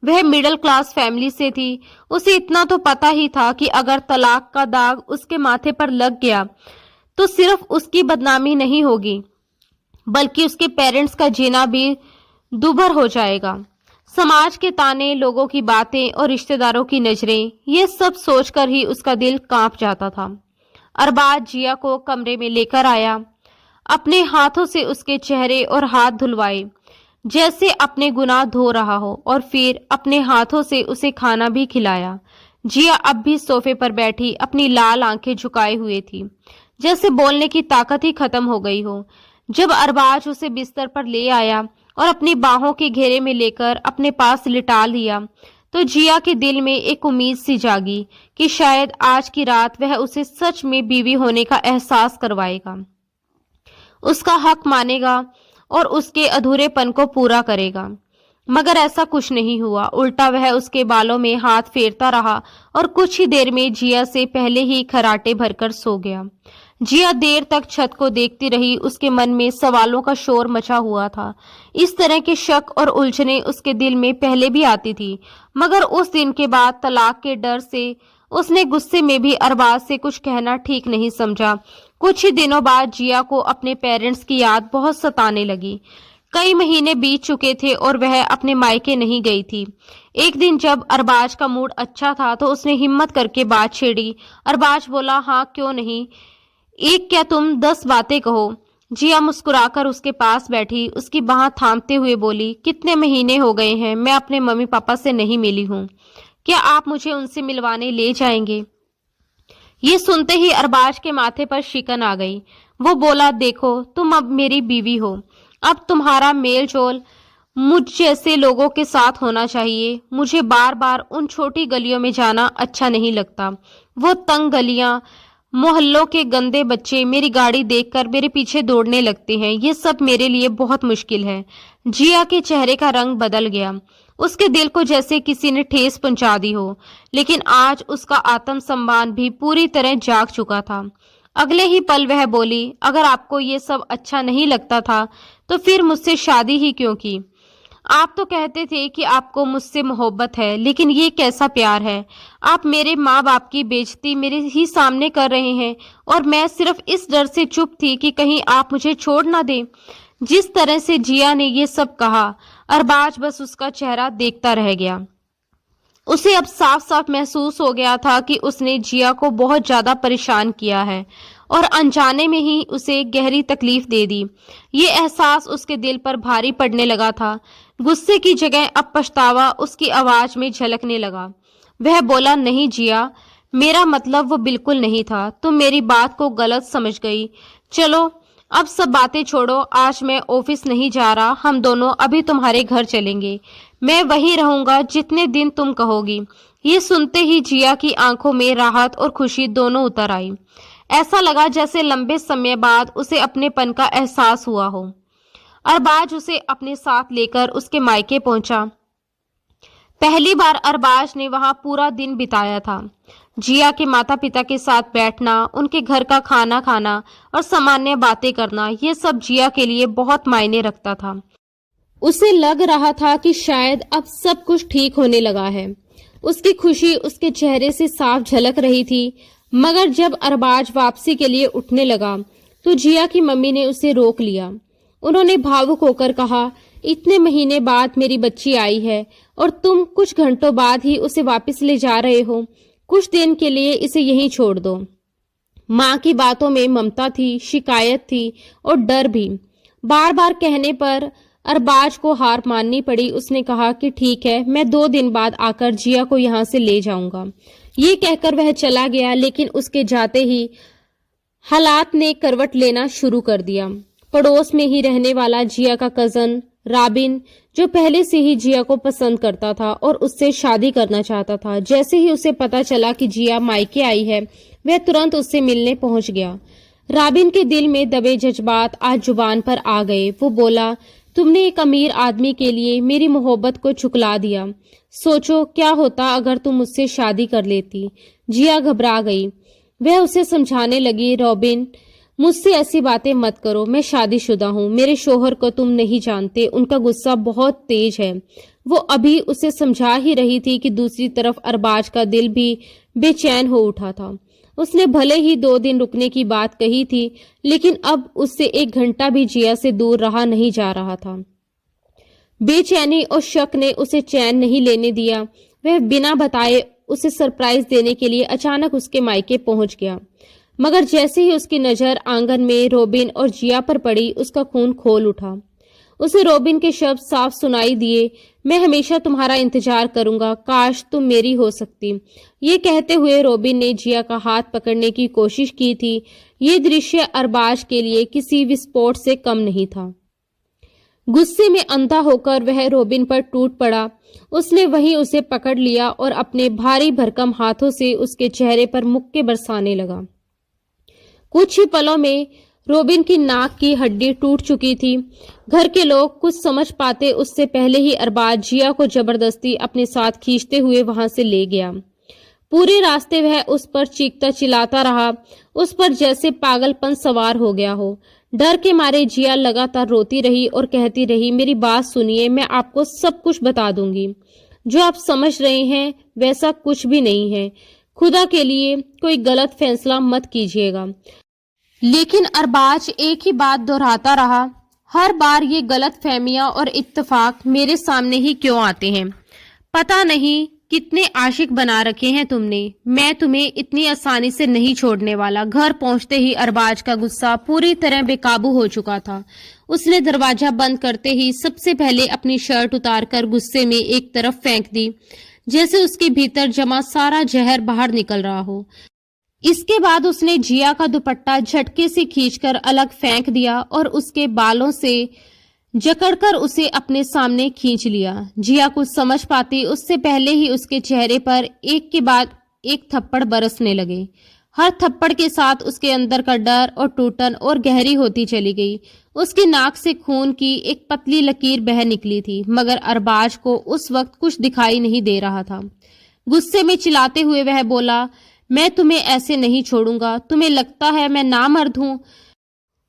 वह मिडिल क्लास फैमिली से थी। उसे इतना तो पता ही था कि अगर तलाक का दाग उसके माथे पर लग गया तो सिर्फ उसकी बदनामी नहीं होगी, बल्कि उसके पेरेंट्स का जीना भी दूभर हो जाएगा। समाज के ताने, लोगों की बातें और रिश्तेदारों की नजरें, ये सब सोचकर ही उसका दिल कांप जाता था। अरबाज जिया को कमरे में लेकर आया, अपने हाथों से उसके चेहरे और हाथ धुलवाए जैसे अपने गुनाह धो रहा हो, और फिर अपने हाथों से उसे खाना भी खिलाया। जिया अब भी सोफे पर बैठी अपनी लाल आंखें झुकाए हुए थी, जैसे बोलने की ताकत ही खत्म हो गई हो। जब अरबाज उसे बिस्तर पर ले आया और अपनी बाहों के घेरे में लेकर अपने पास लिटा लिया, तो जिया के दिल में एक उम्मीद सी जागी कि शायद आज की रात वह उसे सच में बीवी होने का एहसास करवाएगा, उसका हक मानेगा और उसके अधूरेपन को पूरा करेगा। मगर ऐसा कुछ नहीं हुआ। उल्टा वह उसके बालों में हाथ फेरता रहा और कुछ ही देर में जिया से पहले ही खराटे भरकर सो गया। जिया देर तक छत को देखती रही। उसके मन में सवालों का शोर मचा हुआ था। इस तरह के शक और उलझने उसके दिल में पहले भी आती थी, मगर उस दिन के बाद तलाक के डर से उसने गुस्से में भी अरबाज से कुछ कहना ठीक नहीं समझा। कुछ ही दिनों बाद जिया को अपने पेरेंट्स की याद बहुत सताने लगी। कई महीने बीत चुके थे और वह अपने मायके नहीं गई थी। एक दिन जब अरबाज का मूड अच्छा था तो उसने हिम्मत करके बात छेड़ी। अरबाज बोला, हाँ क्यों नहीं, एक क्या तुम 10 बातें कहो। जिया मुस्कुराकर उसके पास बैठी, उसकी बाह थामते हुए बोली, कितने महीने हो गए हैं मैं अपने मम्मी पापा से नहीं मिली हूँ, क्या आप मुझे उनसे मिलवाने ले जाएंगे? ये सुनते ही अरबाज के माथे पर शिकन आ गई। वो बोला, देखो तुम अब मेरी बीवी हो, अब तुम्हारा मेल जोल मुझ जैसे लोगों के साथ होना चाहिए। मुझे बार बार उन छोटी गलियों में जाना अच्छा नहीं लगता। वो तंग गलियां, मोहल्लों के गंदे बच्चे मेरी गाड़ी देखकर मेरे पीछे दौड़ने लगते हैं, ये सब मेरे लिए बहुत मुश्किल है। जिया के चेहरे का रंग बदल गया। उसके दिल को जैसे किसी ने ठेस पहुंचा दी हो, लेकिन आज उसका आत्मसम्मान भी पूरी तरह जाग चुका था। अगले ही पल वह बोली, अगर आपको ये सब अच्छा नहीं लगता था तो फिर मुझसे शादी ही क्यों की? आप तो कहते थे कि आपको मुझसे मोहब्बत है, लेकिन ये कैसा प्यार है? आप मेरे माँ बाप की बेइज्जती मेरे ही सामने कर रहे हैं और मैं सिर्फ इस डर से चुप थी कि कहीं आप मुझे छोड़ ना दें। जिस तरह से जिया ने ये सब कहा, अरबाज बस उसका चेहरा देखता रह गया। उसे अब साफ साफ महसूस हो गया था कि उसने जिया को बहुत ज्यादा परेशान किया है और अनजाने में ही उसे गहरी तकलीफ दे दी। ये एहसास उसके दिल पर भारी पड़ने लगा था। गुस्से की जगह अब पछतावा उसकी आवाज में झलकने लगा। वह बोला, नहीं जिया, मेरा मतलब वो बिल्कुल नहीं था, तुम मेरी बात को गलत समझ गई। चलो अब सब बातें छोड़ो, आज मैं ऑफिस नहीं जा रहा, हम दोनों अभी तुम्हारे घर चलेंगे। मैं वहीं रहूंगा जितने दिन तुम कहोगी। ये सुनते ही जिया की आंखों में राहत और खुशी दोनों उतर आई। ऐसा लगा जैसे लंबे समय बाद उसे अपनेपन का एहसास हुआ हो। अरबाज उसे अपने साथ लेकर उसके मायके पहुंचा। पहली बार अरबाज ने वहां पूरा दिन बिताया था। जिया के माता पिता के साथ बैठना, उनके घर का खाना खाना और सामान्य बातें करना, ये सब जिया के लिए बहुत मायने रखता था। उसे लग रहा था कि शायद अब सब कुछ ठीक होने लगा है। उसकी खुशी उसके चेहरे से साफ झलक रही थी। मगर जब अरबाज वापसी के लिए उठने लगा तो जिया की मम्मी ने उसे रोक लिया। उन्होंने भावुक होकर कहा, इतने महीने बाद मेरी बच्ची आई है और तुम कुछ घंटों बाद ही उसे वापस ले जा रहे हो। कुछ दिन के लिए इसे यहीं छोड़ दो। माँ की बातों में ममता थी, शिकायत थी और डर भी। बार बार कहने पर अरबाज को हार माननी पड़ी। उसने कहा कि ठीक है, मैं 2 दिन बाद आकर जिया को यहाँ से ले जाऊंगा। ये कहकर वह चला गया, लेकिन उसके जाते ही हालात ने करवट लेना शुरू कर दिया। पड़ोस में ही रहने वाला जिया का कजन राबिन, जो पहले से ही जिया को पसंद करता था और उससे शादी करना चाहता था, जैसे ही उसे पता चला कि जिया मायके आई है, वह तुरंत उससे मिलने पहुंच गया। राबिन के दिल में दबे जज्बात आज जुबान पर आ गए। वो बोला, तुमने एक अमीर आदमी के लिए मेरी मोहब्बत को ठुकरा दिया। सोचो क्या होता अगर तुम मुझसे शादी कर लेती। जिया घबरा गई। वह उसे समझाने लगी, रॉबिन, मुझसे ऐसी बातें मत करो। मैं शादीशुदा हूँ। मेरे शोहर को तुम नहीं जानते, उनका गुस्सा बहुत तेज है। वो अभी उसे समझा ही रही थी कि दूसरी तरफ अरबाज का दिल भी बेचैन हो उठा था। उसने भले ही 2 दिन रुकने की बात कही थी, लेकिन अब उससे 1 घंटा भी जिया से दूर रहा नहीं जा रहा था। बेचैनी और शक ने उसे चैन नहीं लेने दिया। वह बिना बताए उसे सरप्राइज देने के लिए अचानक उसके मायके पहुंच गया। मगर जैसे ही उसकी नजर आंगन में रॉबिन और जिया पर पड़ी, उसका खून खोल उठा। उसे रॉबिन के शब्द साफ सुनाई दिए, मैं हमेशा तुम्हारा इंतजार करूंगा, काश तुम मेरी हो सकती। ये कहते हुए रॉबिन ने जिया का हाथ पकड़ने की कोशिश की थी। ये दृश्य अरबाज के लिए किसी विस्फोट से कम नहीं था। गुस्से में अंधा होकर वह रॉबिन पर टूट पड़ा। उसने वहीं उसे पकड़ लिया और अपने भारी भरकम हाथों से उसके चेहरे पर मुक्के बरसाने लगा। कुछ ही पलों में रॉबिन की नाक की हड्डी टूट चुकी थी। घर के लोग कुछ समझ पाते उससे पहले ही अरबाज जिया को जबरदस्ती अपने साथ खींचते हुए वहां से ले गया। पूरे रास्ते वह उस पर चीखता चिल्लाता रहा, उस पर जैसे पागलपन सवार हो गया हो। डर के मारे जिया लगातार रोती रही और कहती रही, मेरी बात सुनिए, मैं आपको सब कुछ बता दूंगी। जो आप समझ रहे हैं वैसा कुछ भी नहीं है। खुदा के लिए कोई गलत फैसला मत कीजिएगा। लेकिन अरबाज एक ही बात दोहराता रहा, हर बार ये गलत फहमियां और इत्तेफाक मेरे सामने ही क्यों आते हैं। पता नहीं कितने आशिक बना रखे हैं तुमने। मैं तुम्हें इतनी आसानी से नहीं छोड़ने वाला। घर पहुंचते ही अरबाज का गुस्सा पूरी तरह बेकाबू हो चुका था। उसने दरवाजा बंद करते ही सबसे पहले अपनी शर्ट उतारकर गुस्से में एक तरफ फेंक दी, जैसे उसके भीतर जमा सारा जहर बाहर निकल रहा हो। इसके बाद उसने जिया का दुपट्टा झटके से खींचकर अलग फेंक दिया और उसके बालों से जकड़कर उसे अपने सामने खींच लिया। जिया कुछ समझ पाती उससे पहले ही उसके चेहरे पर एक के बाद एक थप्पड़ बरसने लगे। हर थप्पड़ के साथ उसके अंदर का डर और टूटन और गहरी होती चली गई। उसकी नाक से खून की एक पतली लकीर बह निकली थी, मगर अरबाज को उस वक्त कुछ दिखाई नहीं दे रहा था। गुस्से में चिल्लाते हुए वह बोला, मैं तुम्हें ऐसे नहीं छोड़ूंगा। तुम्हें लगता है मैं नामर्द हूं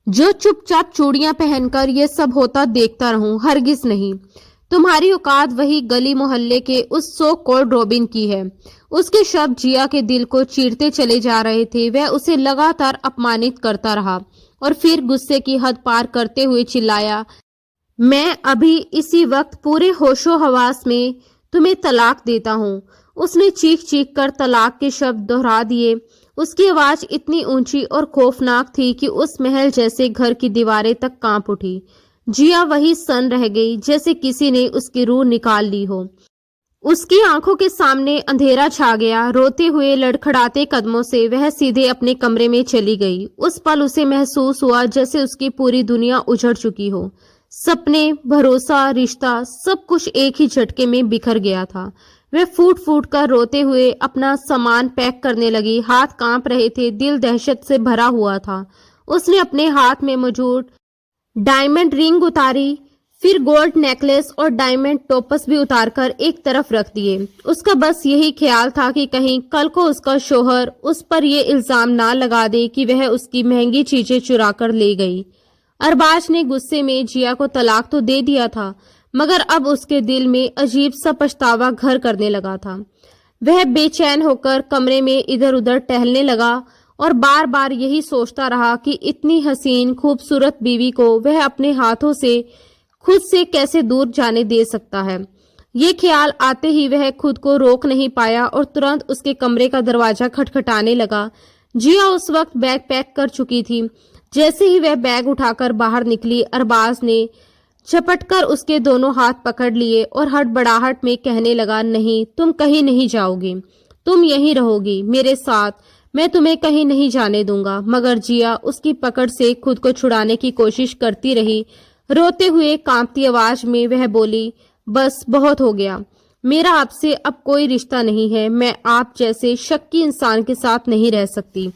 जो चुपचाप चूड़ियां पहनकर ये सब होता देखता रहूं? हरगिज नहीं। तुम्हारी औकात वही गली मोहल्ले के उस सो कॉल्ड रॉबिन की है। उसके शब्द जिया के दिल को चीरते चले जा रहे थे। वह उसे लगातार अपमानित करता रहा और फिर गुस्से की हद पार करते हुए चिल्लाया, मैं अभी इसी वक्त पूरे होशो हवास में तुम्हें तलाक देता हूँ। उसने चीख चीख कर तलाक के शब्द दोहरा दिए। उसकी आवाज इतनी ऊंची और खौफनाक थी कि उस महल जैसे घर की दीवारें तक कांप उठी। जिया वही सन रह गई, जैसे किसी ने उसकी रूह निकाल ली हो। उसकी आंखों के सामने अंधेरा छा गया। रोते हुए लड़खड़ाते कदमों से वह सीधे अपने कमरे में चली गई। उस पल उसे महसूस हुआ जैसे उसकी पूरी दुनिया उजड़ चुकी हो। सपने, भरोसा, रिश्ता, सब कुछ एक ही झटके में बिखर गया था। वह फूट फूट कर रोते हुए अपना सामान पैक करने लगी। हाथ कांप रहे थे, दिल दहशत से भरा हुआ था। उसने अपने हाथ में मौजूद डायमंड रिंग उतारी, फिर गोल्ड नेकलेस और डायमंड टोपस भी उतारकर एक तरफ रख दिए। उसका बस यही ख्याल था कि कहीं कल को उसका शोहर उस पर ये इल्जाम ना लगा दे कि वह उसकी महंगी चीजें चुरा कर ले गई। अरबाज ने गुस्से में जिया को तलाक तो दे दिया था, मगर अब उसके दिल में अजीब सा पछतावा घर करने लगा था। वह बेचैन होकर कमरे में इधर उधर टहलने लगा और बार बार यही सोचता रहा कि इतनी हसीन खूबसूरत बीवी को वह अपने हाथों से खुद से कैसे दूर जाने दे सकता है। ये ख्याल आते ही वह खुद को रोक नहीं पाया और तुरंत उसके कमरे का दरवाजा खटखटाने लगा। जिया उस वक्त बैग पैक कर चुकी थी। जैसे ही वह बैग उठाकर बाहर निकली, अरबाज ने झपटकर उसके दोनों हाथ पकड़ लिए और हड़बड़ाहट में कहने लगा, नहीं, तुम कहीं नहीं जाओगी, तुम यहीं रहोगी मेरे साथ, मैं तुम्हें कहीं नहीं जाने दूंगा। मगर जिया उसकी पकड़ से खुद को छुड़ाने की कोशिश करती रही। रोते हुए कांपती आवाज में वह बोली, बस बहुत हो गया, मेरा आपसे अब कोई रिश्ता नहीं है, मैं आप जैसे शक्की इंसान के साथ नहीं रह सकती।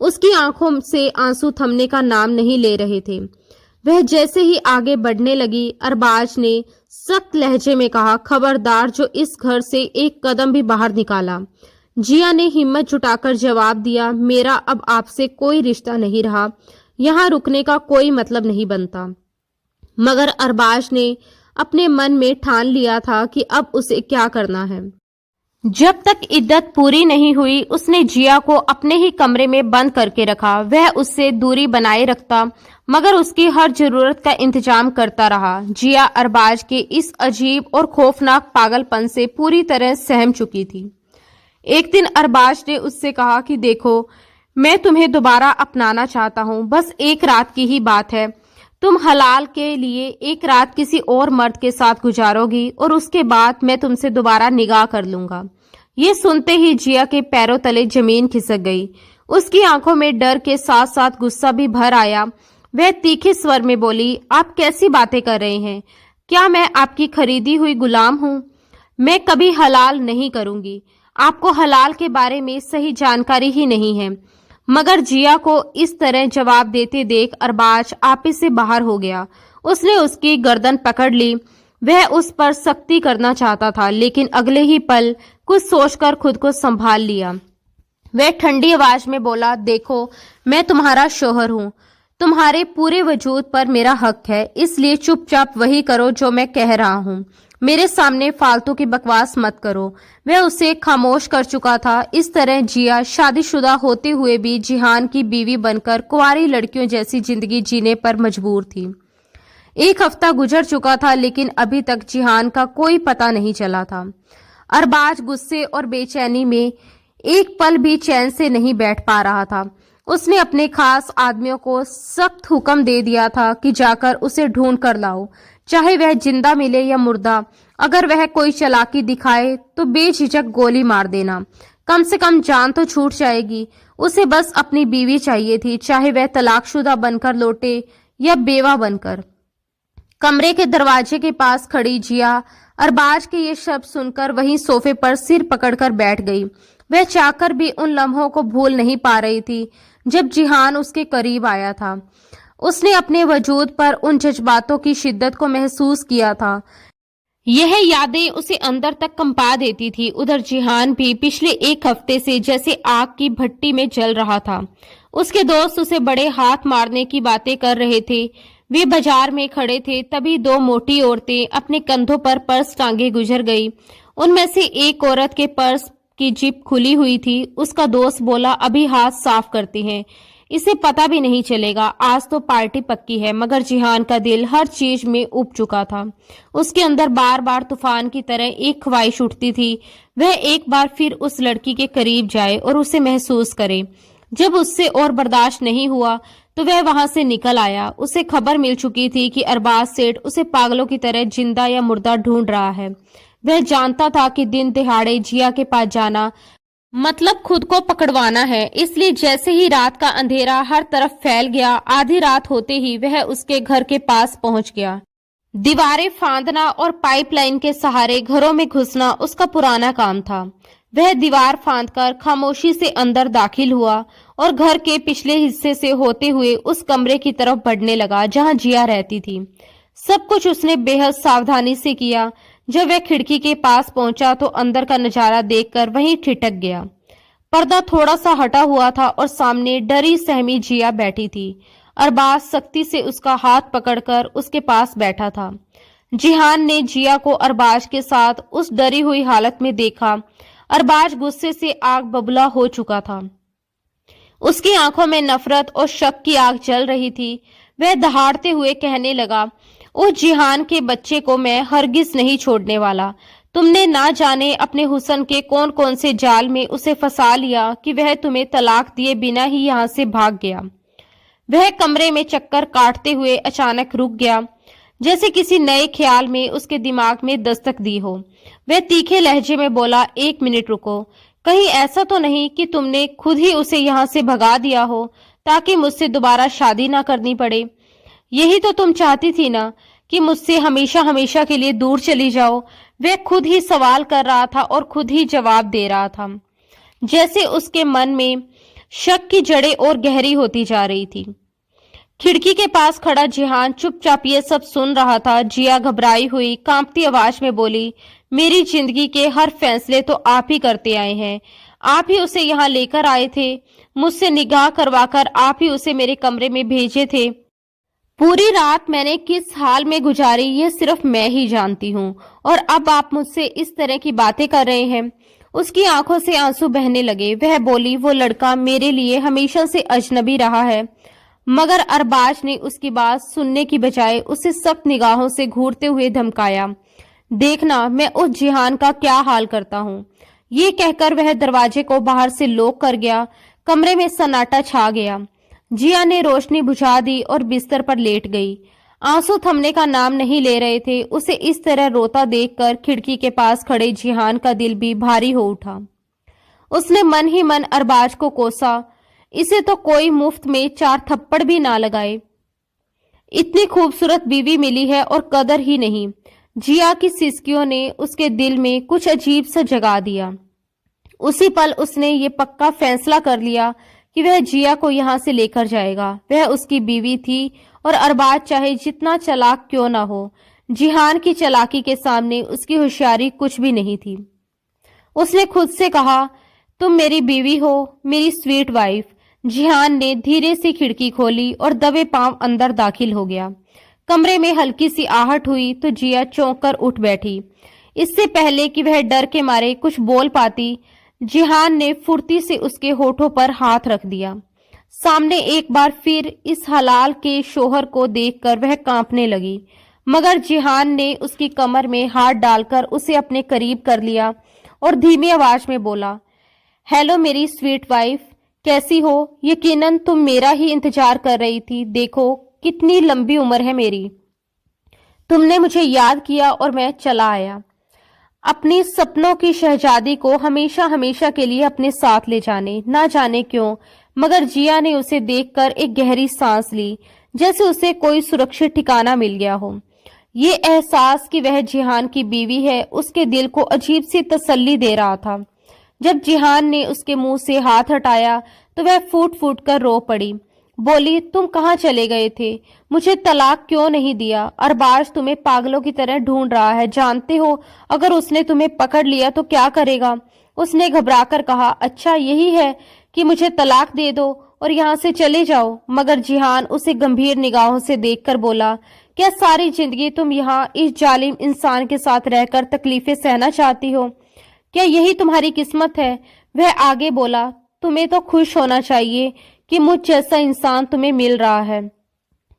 उसकी आंखों से आंसू थमने का नाम नहीं ले रहे थे। वह जैसे ही आगे बढ़ने लगी, अरबाज ने सख्त लहजे में कहा, खबरदार जो इस घर से एक कदम भी बाहर निकाला। जिया ने हिम्मत जुटाकर जवाब दिया, मेरा अब आपसे कोई रिश्ता नहीं रहा, यहाँ रुकने का कोई मतलब नहीं बनता। मगर अरबाज ने अपने मन में ठान लिया था कि अब उसे क्या करना है। जब तक इद्दत पूरी नहीं हुई, उसने जिया को अपने ही कमरे में बंद करके रखा। वह उससे दूरी बनाए रखता, मगर उसकी हर जरूरत का इंतजाम करता रहा। जिया अरबाज के इस अजीब और खौफनाक पागलपन से पूरी तरह सहम चुकी थी। एक दिन अरबाज ने उससे कहा कि देखो, मैं तुम्हें दोबारा अपनाना चाहता हूँ, बस एक रात की ही बात है। तुम हलाल के लिए एक रात किसी और मर्द के साथ गुजारोगी और उसके बाद मैं तुमसे दोबारा निगाह कर लूंगा। ये सुनते ही जिया के पैरों तले जमीन खिसक गई। उसकी आंखों में डर के साथ साथ गुस्सा भी भर आया। वह तीखे स्वर में बोली, आप कैसी बातें कर रहे हैं? क्या मैं आपकी खरीदी हुई गुलाम हूँ? मैं कभी हलाल नहीं करूंगी। आपको हलाल के बारे में सही जानकारी ही नहीं है। मगर जिया को इस तरह जवाब देते देख अरबाज आपे से बाहर हो गया। उसने उसकी गर्दन पकड़ ली। वह उस पर सख्ती करना चाहता था, लेकिन अगले ही पल कुछ सोचकर खुद को संभाल लिया। वह ठंडी आवाज में बोला, देखो, मैं तुम्हारा शौहर हूँ, तुम्हारे पूरे वजूद पर मेरा हक है, इसलिए चुपचाप वही करो जो मैं कह रहा हूँ। मेरे सामने फालतू की बकवास मत करो। वह उसे खामोश कर चुका था। इस तरह जिया शादीशुदा होते हुए भी जिहान की बीवी बनकर कुंवारी लड़कियों जैसी जिंदगी जीने पर मजबूर थी। एक हफ्ता गुजर चुका था, लेकिन अभी तक जिहान का कोई पता नहीं चला था। अरबाज गुस्से और बेचैनी में एक पल भी चैन से नहीं बैठ पा रहा था। उसने अपने खास आदमियों को सख्त हुक्म दे दिया था कि जाकर उसे ढूंढ कर लाओ, चाहे वह जिंदा मिले या मुर्दा। अगर वह कोई चालाकी दिखाए तो बेझिझक गोली मार देना, कम से कम जान तो छूट जाएगी। उसे बस अपनी बीवी चाहिए थी, चाहे वह तलाकशुदा बनकर लौटे या बेवा बनकर। कमरे के दरवाजे के पास खड़ी जिया अरबाज के ये शब्द सुनकर वहीं सोफे पर सिर पकड़कर बैठ गई। वह चाहकर भी उन लम्हों को भूल नहीं पा रही थी जब जिहान उसके करीब आया था। उसने अपने वजूद पर उन जज्बातों की शिद्दत को महसूस किया था। यह यादें उसे अंदर तक कंपा देती थी। उधर जिहान भी पिछले एक हफ्ते से जैसे आग की भट्टी में जल रहा था। उसके दोस्त उसे बड़े हाथ मारने की बातें कर रहे थे। वे बाजार में खड़े थे, तभी दो मोटी औरतें अपने कंधों पर पर्स टांगे गुजर गई। उनमें से एक औरत के पर्स की जिप खुली हुई थी। उसका दोस्त बोला, अभी हाथ साफ करते हैं, इसे पता भी नहीं चलेगा, आज तो पार्टी पक्की है। मगर जिहान का दिल हर चीज में उब चुका था। उसके अंदर बार बार तूफान की तरह एक ख्वाहिश उठती थी, वह एक बार फिर उस लड़की के करीब जाए और उसे महसूस करे। जब उससे और बर्दाश्त नहीं हुआ तो वह वहां से निकल आया। उसे खबर मिल चुकी थी कि अरबाज सेठ उसे पागलों की तरह जिंदा या मुर्दा ढूंढ रहा है। वह जानता था कि दिन दिहाड़े जिया के पास जाना मतलब खुद को पकड़वाना है, इसलिए जैसे ही रात का अंधेरा हर तरफ फैल गया, आधी रात होते ही वह उसके घर के पास पहुंच गया। दीवारें फांदना और पाइपलाइन के सहारे घरों में घुसना उसका पुराना काम था। वह दीवार फांदकर खामोशी से अंदर दाखिल हुआ और घर के पिछले हिस्से से होते हुए उस कमरे की तरफ बढ़ने लगा जहां जिया रहती थी। सब कुछ उसने बेहद सावधानी से किया। जब वह खिड़की के पास पहुंचा तो अंदर का नजारा देखकर वहीं ठिठक गया। पर्दा थोड़ा सा हटा हुआ था और सामने डरी सहमी जिया बैठी थी। अरबाज सख्ती से उसका हाथ पकड़कर उसके पास बैठा था। जिहान ने जिया को अरबाज के साथ उस डरी हुई हालत में देखा। अरबाज गुस्से से आग बबूला हो चुका था। उसकी आंखों में नफरत और शक की आग जल रही थी। वह दहाड़ते हुए कहने लगा, उस जिहान के बच्चे को मैं हरगिज नहीं छोड़ने वाला। तुमने ना जाने अपने हुस्न के कौन कौन से जाल में उसे फंसा लिया कि वह तुम्हें तलाक दिए बिना ही यहाँ से भाग गया। वह कमरे में चक्कर काटते हुए अचानक रुक गया, जैसे किसी नए ख्याल में उसके दिमाग में दस्तक दी हो। वह तीखे लहजे में बोला, 1 मिनट रुको, कहीं ऐसा तो नहीं कि तुमने खुद ही उसे यहाँ से भगा दिया हो ताकि मुझसे दोबारा शादी ना करनी पड़े। यही तो तुम चाहती थी ना कि मुझसे हमेशा हमेशा के लिए दूर चली जाओ। वह खुद ही सवाल कर रहा था और खुद ही जवाब दे रहा था, जैसे उसके मन में शक की जड़ें और गहरी होती जा रही थी। खिड़की के पास खड़ा जिहान चुपचाप ये सब सुन रहा था। जिया घबराई हुई कांपती आवाज में बोली, मेरी जिंदगी के हर फैसले तो आप ही करते आए हैं। आप ही उसे यहाँ लेकर आए थे, मुझसे निगाह करवाकर आप ही उसे मेरे कमरे में भेजे थे। पूरी रात मैंने किस हाल में गुजारी ये सिर्फ मैं ही जानती हूँ, और अब आप मुझसे इस तरह की बातें कर रहे हैं। उसकी आंखों से आंसू बहने लगे। वह बोली, वो लड़का मेरे लिए हमेशा से अजनबी रहा है। मगर अरबाज ने उसकी बात सुनने की बजाय उसे सख्त निगाहों से घूरते हुए धमकाया, देखना मैं उस जिहान का क्या हाल करता हूँ। ये कहकर वह दरवाजे को बाहर से लॉक कर गया। कमरे में सन्नाटा छा गया। जिया ने रोशनी बुझा दी और बिस्तर पर लेट गई। आंसू थमने का नाम नहीं ले रहे थे। उसे इस तरह रोता देखकर खिड़की के पास खड़े जिहान का दिल भी भारी हो उठा। उसने मन ही मन अरबाज को कोसा, इसे तो कोई मुफ्त में 4 थप्पड़ भी ना लगाए। इतनी खूबसूरत बीवी मिली है और कदर ही नहीं। जिया की सिसकियों ने उसके दिल में कुछ अजीब सा जगा दिया। उसी पल उसने ये पक्का फैसला कर लिया कि वह जिया को यहाँ से लेकर जाएगा। वह उसकी बीवी थी और अरबाज चाहे जितना चालाक क्यों ना हो, जिहान की चालाकी के सामने उसकी होशियारी कुछ भी नहीं थी। उसने खुद से कहा, तुम मेरी बीवी हो, मेरी स्वीट वाइफ। जिहान ने धीरे से खिड़की खोली और दबे पांव अंदर दाखिल हो गया। कमरे में हल्की सी आहट हुई तो जिया चौंक कर उठ बैठी। इससे पहले कि वह डर के मारे कुछ बोल पाती, जिहान ने फुर्ती से उसके होठों पर हाथ रख दिया। सामने एक बार फिर इस हलाल के शोहर को देखकर वह कांपने लगी, मगर जिहान ने उसकी कमर में हाथ डालकर उसे अपने करीब कर लिया और धीमी आवाज में बोला, हेलो मेरी स्वीट वाइफ, कैसी हो? यकीनन तुम मेरा ही इंतजार कर रही थी। देखो कितनी लंबी उम्र है मेरी। तुमने मुझे याद किया और मैं चला आया, अपनी सपनों की शहजादी को हमेशा हमेशा के लिए अपने साथ ले जाने। ना जाने क्यों, मगर जिया ने उसे देखकर एक गहरी सांस ली, जैसे उसे कोई सुरक्षित ठिकाना मिल गया हो। ये एहसास कि वह जिहान की बीवी है उसके दिल को अजीब सी तसल्ली दे रहा था। जब जिहान ने उसके मुंह से हाथ हटाया तो वह फूट फूट कर रो पड़ी। बोली, तुम कहाँ चले गए थे? मुझे तलाक क्यों नहीं दिया? अरबाज तुम्हें पागलों की तरह ढूंढ रहा है। जानते हो अगर उसने तुम्हें पकड़ लिया तो क्या करेगा? उसने घबराकर कहा, अच्छा यही है कि मुझे तलाक दे दो और यहाँ से चले जाओ। मगर जिहान उसे गंभीर निगाहों से देखकर बोला, क्या सारी जिंदगी तुम यहाँ इस जालिम इंसान के साथ रहकर तकलीफें सहना चाहती हो? क्या यही तुम्हारी किस्मत है? वह आगे बोला, तुम्हें तो खुश होना चाहिए कि मुझ जैसा इंसान तुम्हें मिल रहा है।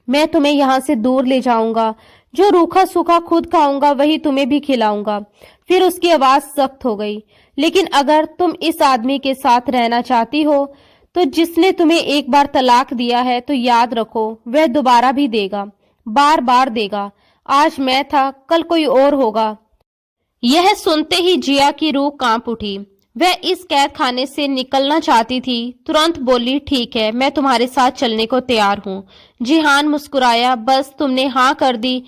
मैं तुम्हें यहाँ से दूर ले जाऊंगा। जो रूखा सूखा खुद खाऊंगा वही तुम्हें भी खिलाऊंगा। फिर उसकी आवाज सख्त हो गई, लेकिन अगर तुम इस आदमी के साथ रहना चाहती हो तो जिसने तुम्हें एक बार तलाक दिया है तो याद रखो वह दोबारा भी देगा, बार बार देगा। आज मैं था, कल कोई और होगा। यह सुनते ही जिया की रूह कांप उठी। वह इस कैद खाने से निकलना चाहती थी। तुरंत बोली, ठीक है, मैं तुम्हारे साथ चलने को तैयार हूँ। जिहान मुस्कुराया, बस तुमने हाँ कर दी,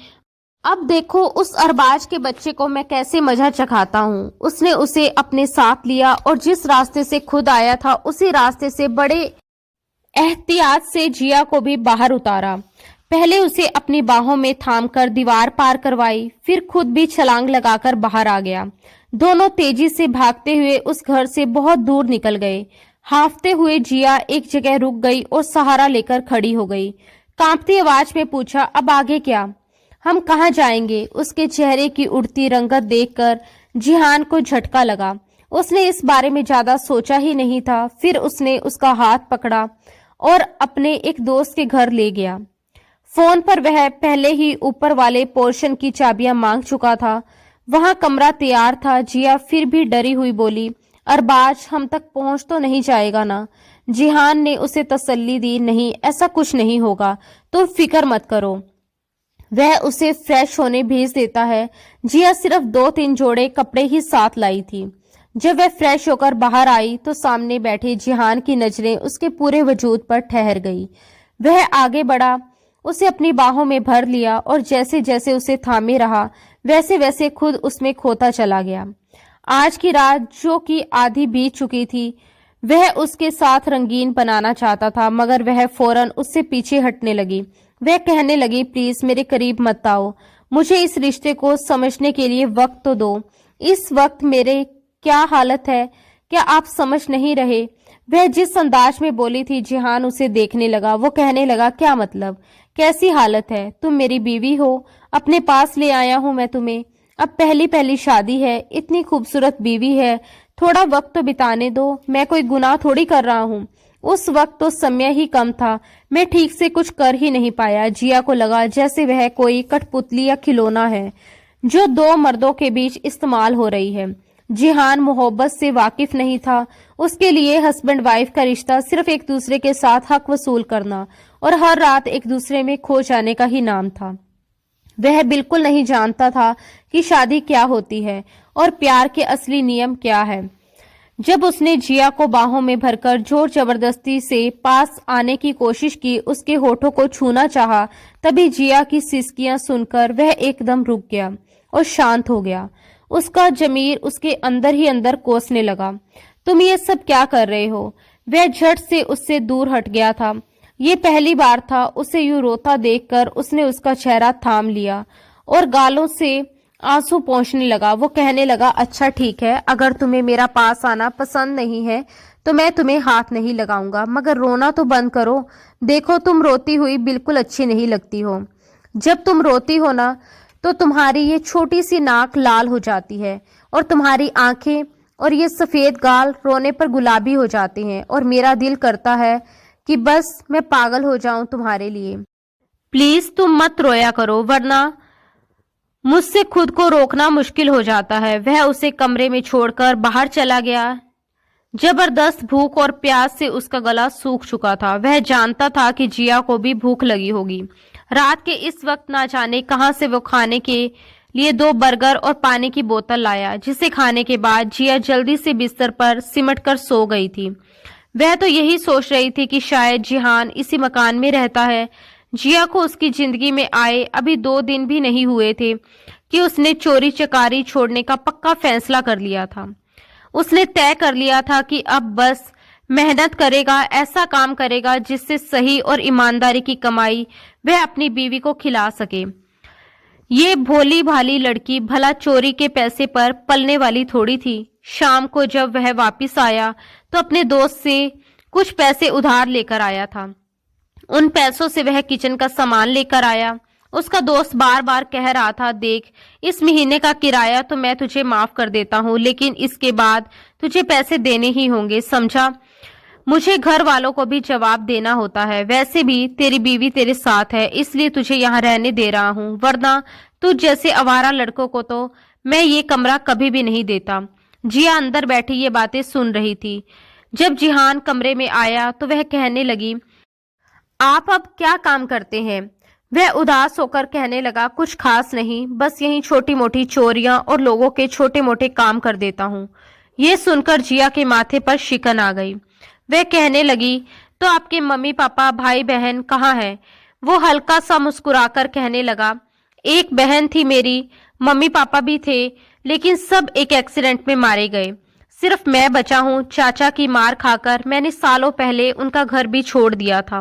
अब देखो उस अरबाज के बच्चे को मैं कैसे मजा चखाता हूँ। उसने उसे अपने साथ लिया और जिस रास्ते से खुद आया था उसी रास्ते से बड़े एहतियात से जिया को भी बाहर उतारा। पहले उसे अपनी बाहों में थामकर दीवार पार करवाई, फिर खुद भी छलांग लगाकर बाहर आ गया। दोनों तेजी से भागते हुए उस घर से बहुत दूर निकल गए। हांफते हुए जिया एक जगह रुक गई और सहारा लेकर खड़ी हो गई। कांपती आवाज में पूछा, अब आगे क्या? हम कहाँ जाएंगे? उसके चेहरे की उड़ती रंगत देखकर जिहान को झटका लगा। उसने इस बारे में ज्यादा सोचा ही नहीं था। फिर उसने उसका हाथ पकड़ा और अपने एक दोस्त के घर ले गया। फोन पर वह पहले ही ऊपर वाले पोर्शन की चाबियां मांग चुका था। वहां कमरा तैयार था। जिया फिर भी डरी हुई बोली, अरबाज हम तक पहुंच तो नहीं जाएगा ना? जिहान ने उसे तसल्ली दी, नहीं ऐसा कुछ नहीं होगा, तुम फिक्र मत करो, वह उसे फ्रेश होने भेज देता है। जिया सिर्फ 2-3 जोड़े कपड़े ही साथ लाई थी। जब वह फ्रेश होकर बाहर आई तो सामने बैठे जिहान की नजरें उसके पूरे वजूद पर ठहर गई। वह आगे बढ़ा, उसे अपनी बाहों में भर लिया और जैसे जैसे उसे थामे रहा वैसे वैसे खुद उसमें खोता चला गया। आज की रात जो कि आधी बीत चुकी थी वह उसके साथ रंगीन बनाना चाहता था, मगर वह फौरन उससे पीछे हटने लगी। वह कहने लगी, प्लीज मेरे करीब मत आओ, मुझे इस रिश्ते को समझने के लिए वक्त तो दो। इस वक्त मेरे क्या हालत है, क्या आप समझ नहीं रहे? वह जिस अंदाज में बोली थी जिहान उसे देखने लगा। वो कहने लगा, क्या मतलब? कैसी हालत है? तुम मेरी बीवी हो, अपने पास ले आया हूं मैं तुम्हें। अब पहली पहली शादी है, इतनी खूबसूरत बीवी है, थोड़ा वक्त तो बिताने दो। मैं कोई गुनाह थोड़ी कर रहा हूँ। उस वक्त तो समय ही कम था, मैं ठीक से कुछ कर ही नहीं पाया। जिया को लगा जैसे वह कोई कठपुतली या खिलौना है जो 2 मर्दों के बीच इस्तेमाल हो रही है। जिहान मोहब्बत से वाकिफ नहीं था। उसके लिए हस्बैंड वाइफ का रिश्ता सिर्फ एक दूसरे के साथ हक वसूल करना और हर रात एक दूसरे में खो जाने का ही नाम था। वह बिल्कुल नहीं जानता था कि शादी क्या होती है और प्यार के असली नियम क्या है। जब उसने जिया को बाहों में भरकर जोर जबरदस्ती से पास आने की कोशिश की, उसके होठों को छूना चाहा, तभी जिया की सिसकियां सुनकर वह एकदम रुक गया और शांत हो गया। उसका जमीर उसके अंदर ही अंदर कोसने लगा। तुम ये सब क्या कर रहे हो? वह झट से उससे दूर हट गया था। ये पहली बार था उसे यूं रोता देखकर। उसने उसका चेहरा थाम लिया और गालों से आंसू पोंछने लगा। वो कहने लगा, अच्छा ठीक है, अगर तुम्हें मेरा पास आना पसंद नहीं है तो मैं तुम्हें हाथ नहीं लगाऊंगा, मगर रोना तो बंद करो। देखो तुम रोती हुई बिल्कुल अच्छी नहीं लगती हो। जब तुम रोती हो ना तो तुम्हारी ये छोटी सी नाक लाल हो जाती है और तुम्हारी आंखें और ये सफेद गाल रोने पर गुलाबी हो जाते हैं और मेरा दिल करता है कि बस मैं पागल हो जाऊं तुम्हारे लिए। प्लीज तुम मत रोया करो, वरना मुझसे खुद को रोकना मुश्किल हो जाता है। वह उसे कमरे में छोड़कर बाहर चला गया। जबरदस्त भूख और प्यास से उसका गला सूख चुका था। वह जानता था कि जिया को भी भूख लगी होगी। रात के इस वक्त ना जाने कहां से वो खाने के लिए 2 बर्गर और पानी की बोतल लाया, जिसे खाने के बाद जिया जल्दी से बिस्तर पर सिमट कर सो गई थी। वह तो यही सोच रही थी कि शायद जिहान इसी मकान में रहता है। जिया को उसकी जिंदगी में आए अभी 2 दिन भी नहीं हुए थे कि उसने चोरी चकारी छोड़ने का पक्का फैसला कर लिया था। उसने तय कर लिया था कि अब बस मेहनत करेगा, ऐसा काम करेगा जिससे सही और ईमानदारी की कमाई वह अपनी बीवी को खिला सके। ये भोली भाली लड़की भला चोरी के पैसे पर पलने वाली थोड़ी थी। शाम को जब वह वापस आया तो अपने दोस्त से कुछ पैसे उधार लेकर आया था। उन पैसों से वह किचन का सामान लेकर आया। उसका दोस्त बार बार कह रहा था, देख इस महीने का किराया तो मैं तुझे माफ कर देता हूँ, लेकिन इसके बाद तुझे पैसे देने ही होंगे, समझा? मुझे घर वालों को भी जवाब देना होता है। वैसे भी तेरी बीवी तेरे साथ है, इसलिए तुझे यहाँ रहने दे रहा हूँ, वरना तुझ जैसे आवारा लड़कों को तो मैं ये कमरा कभी भी नहीं देता। जिया अंदर बैठी ये बातें सुन रही थी। जब जिहान कमरे में आया तो वह कहने लगी, आप अब क्या काम करते हैं? वह उदास होकर कहने लगा, कुछ खास नहीं, बस यही छोटी मोटी चोरियां और लोगों के छोटे मोटे काम कर देता हूँ। ये सुनकर जिया के माथे पर शिकन आ गई। वह कहने लगी, तो आपके मम्मी पापा भाई बहन कहाँ हैं? वो हल्का सा मुस्कुराकर कहने लगा, एक बहन थी मेरी, मम्मी पापा भी थे, लेकिन सब एक एक्सीडेंट में मारे गए। सिर्फ मैं बचा हूँ। चाचा की मार खाकर मैंने सालों पहले उनका घर भी छोड़ दिया था।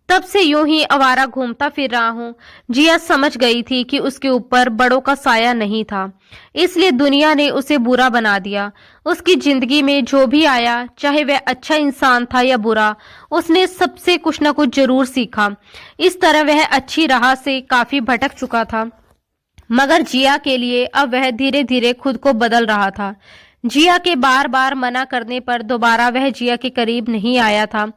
तब से यूं ही आवारा घूमता फिर रहा हूँ। जिया समझ गई थी कि उसके ऊपर बड़ों का साया नहीं था, इसलिए दुनिया ने उसे बुरा बना दिया। उसकी जिंदगी में जो भी आया, चाहे वह अच्छा इंसान था या बुरा, उसने सबसे कुछ न कुछ जरूर सीखा। इस तरह वह अच्छी राह से काफी भटक चुका था, मगर जिया के लिए अब वह धीरे धीरे खुद को बदल रहा था। जिया के बार बार मना करने पर दोबारा वह जिया के करीब नहीं आया था।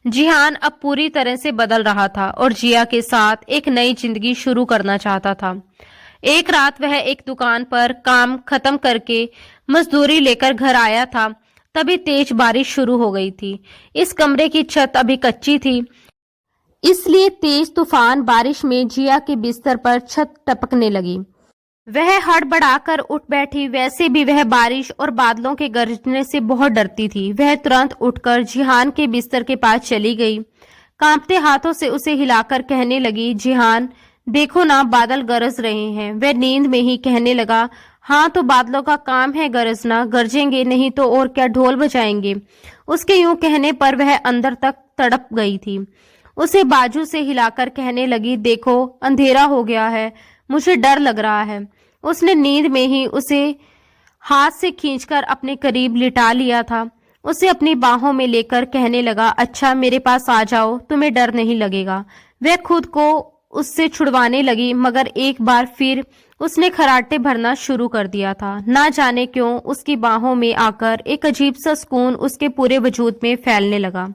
जिहान अब पूरी तरह से बदल रहा था और जिया के साथ एक नई जिंदगी शुरू करना चाहता था। एक रात वह एक दुकान पर काम खत्म करके मजदूरी लेकर घर आया था, तभी तेज बारिश शुरू हो गई थी। इस कमरे की छत अभी कच्ची थी, इसलिए तेज तूफान बारिश में जिया के बिस्तर पर छत टपकने लगी। वह हड़बड़ाकर उठ बैठी। वैसे भी वह बारिश और बादलों के गरजने से बहुत डरती थी। वह तुरंत उठकर जिहान के बिस्तर के पास चली गई। कांपते हाथों से उसे हिलाकर कहने लगी, जिहान देखो ना, बादल गरज रहे हैं। वह नींद में ही कहने लगा, हाँ तो बादलों का काम है गरजना, गरजेंगे नहीं तो और क्या ढोल बजाएंगे। उसके यूं कहने पर वह अंदर तक तड़प गई थी। उसे बाजू से हिलाकर कहने लगी, देखो अंधेरा हो गया है, मुझे डर लग रहा है। उसने नींद में ही उसे हाथ से खींचकर अपने करीब लिटा लिया था। उसे अपनी बाहों में लेकर कहने लगा, अच्छा मेरे पास आ जाओ, तुम्हें डर नहीं लगेगा। वह खुद को उससे छुड़वाने लगी, मगर एक बार फिर उसने खराटे भरना शुरू कर दिया था। ना जाने क्यों उसकी बाहों में आकर एक अजीब सा सुकून उसके पूरे वजूद में फैलने लगा।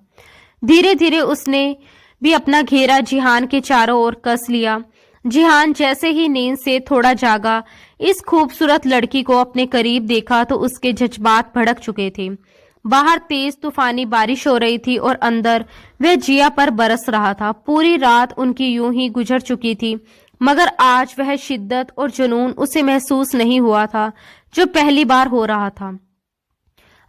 धीरे धीरे उसने भी अपना घेरा जिहान के चारों ओर कस लिया। जिहान जैसे ही नींद से थोड़ा जागा, इस खूबसूरत लड़की को अपने करीब देखा तो उसके जज्बात भड़क चुके थे। बाहर तेज तूफानी बारिश हो रही थी और अंदर वह जिया पर बरस रहा था। पूरी रात उनकी यूं ही गुजर चुकी थी, मगर आज वह शिद्दत और जुनून उसे महसूस नहीं हुआ था जो पहली बार हो रहा था।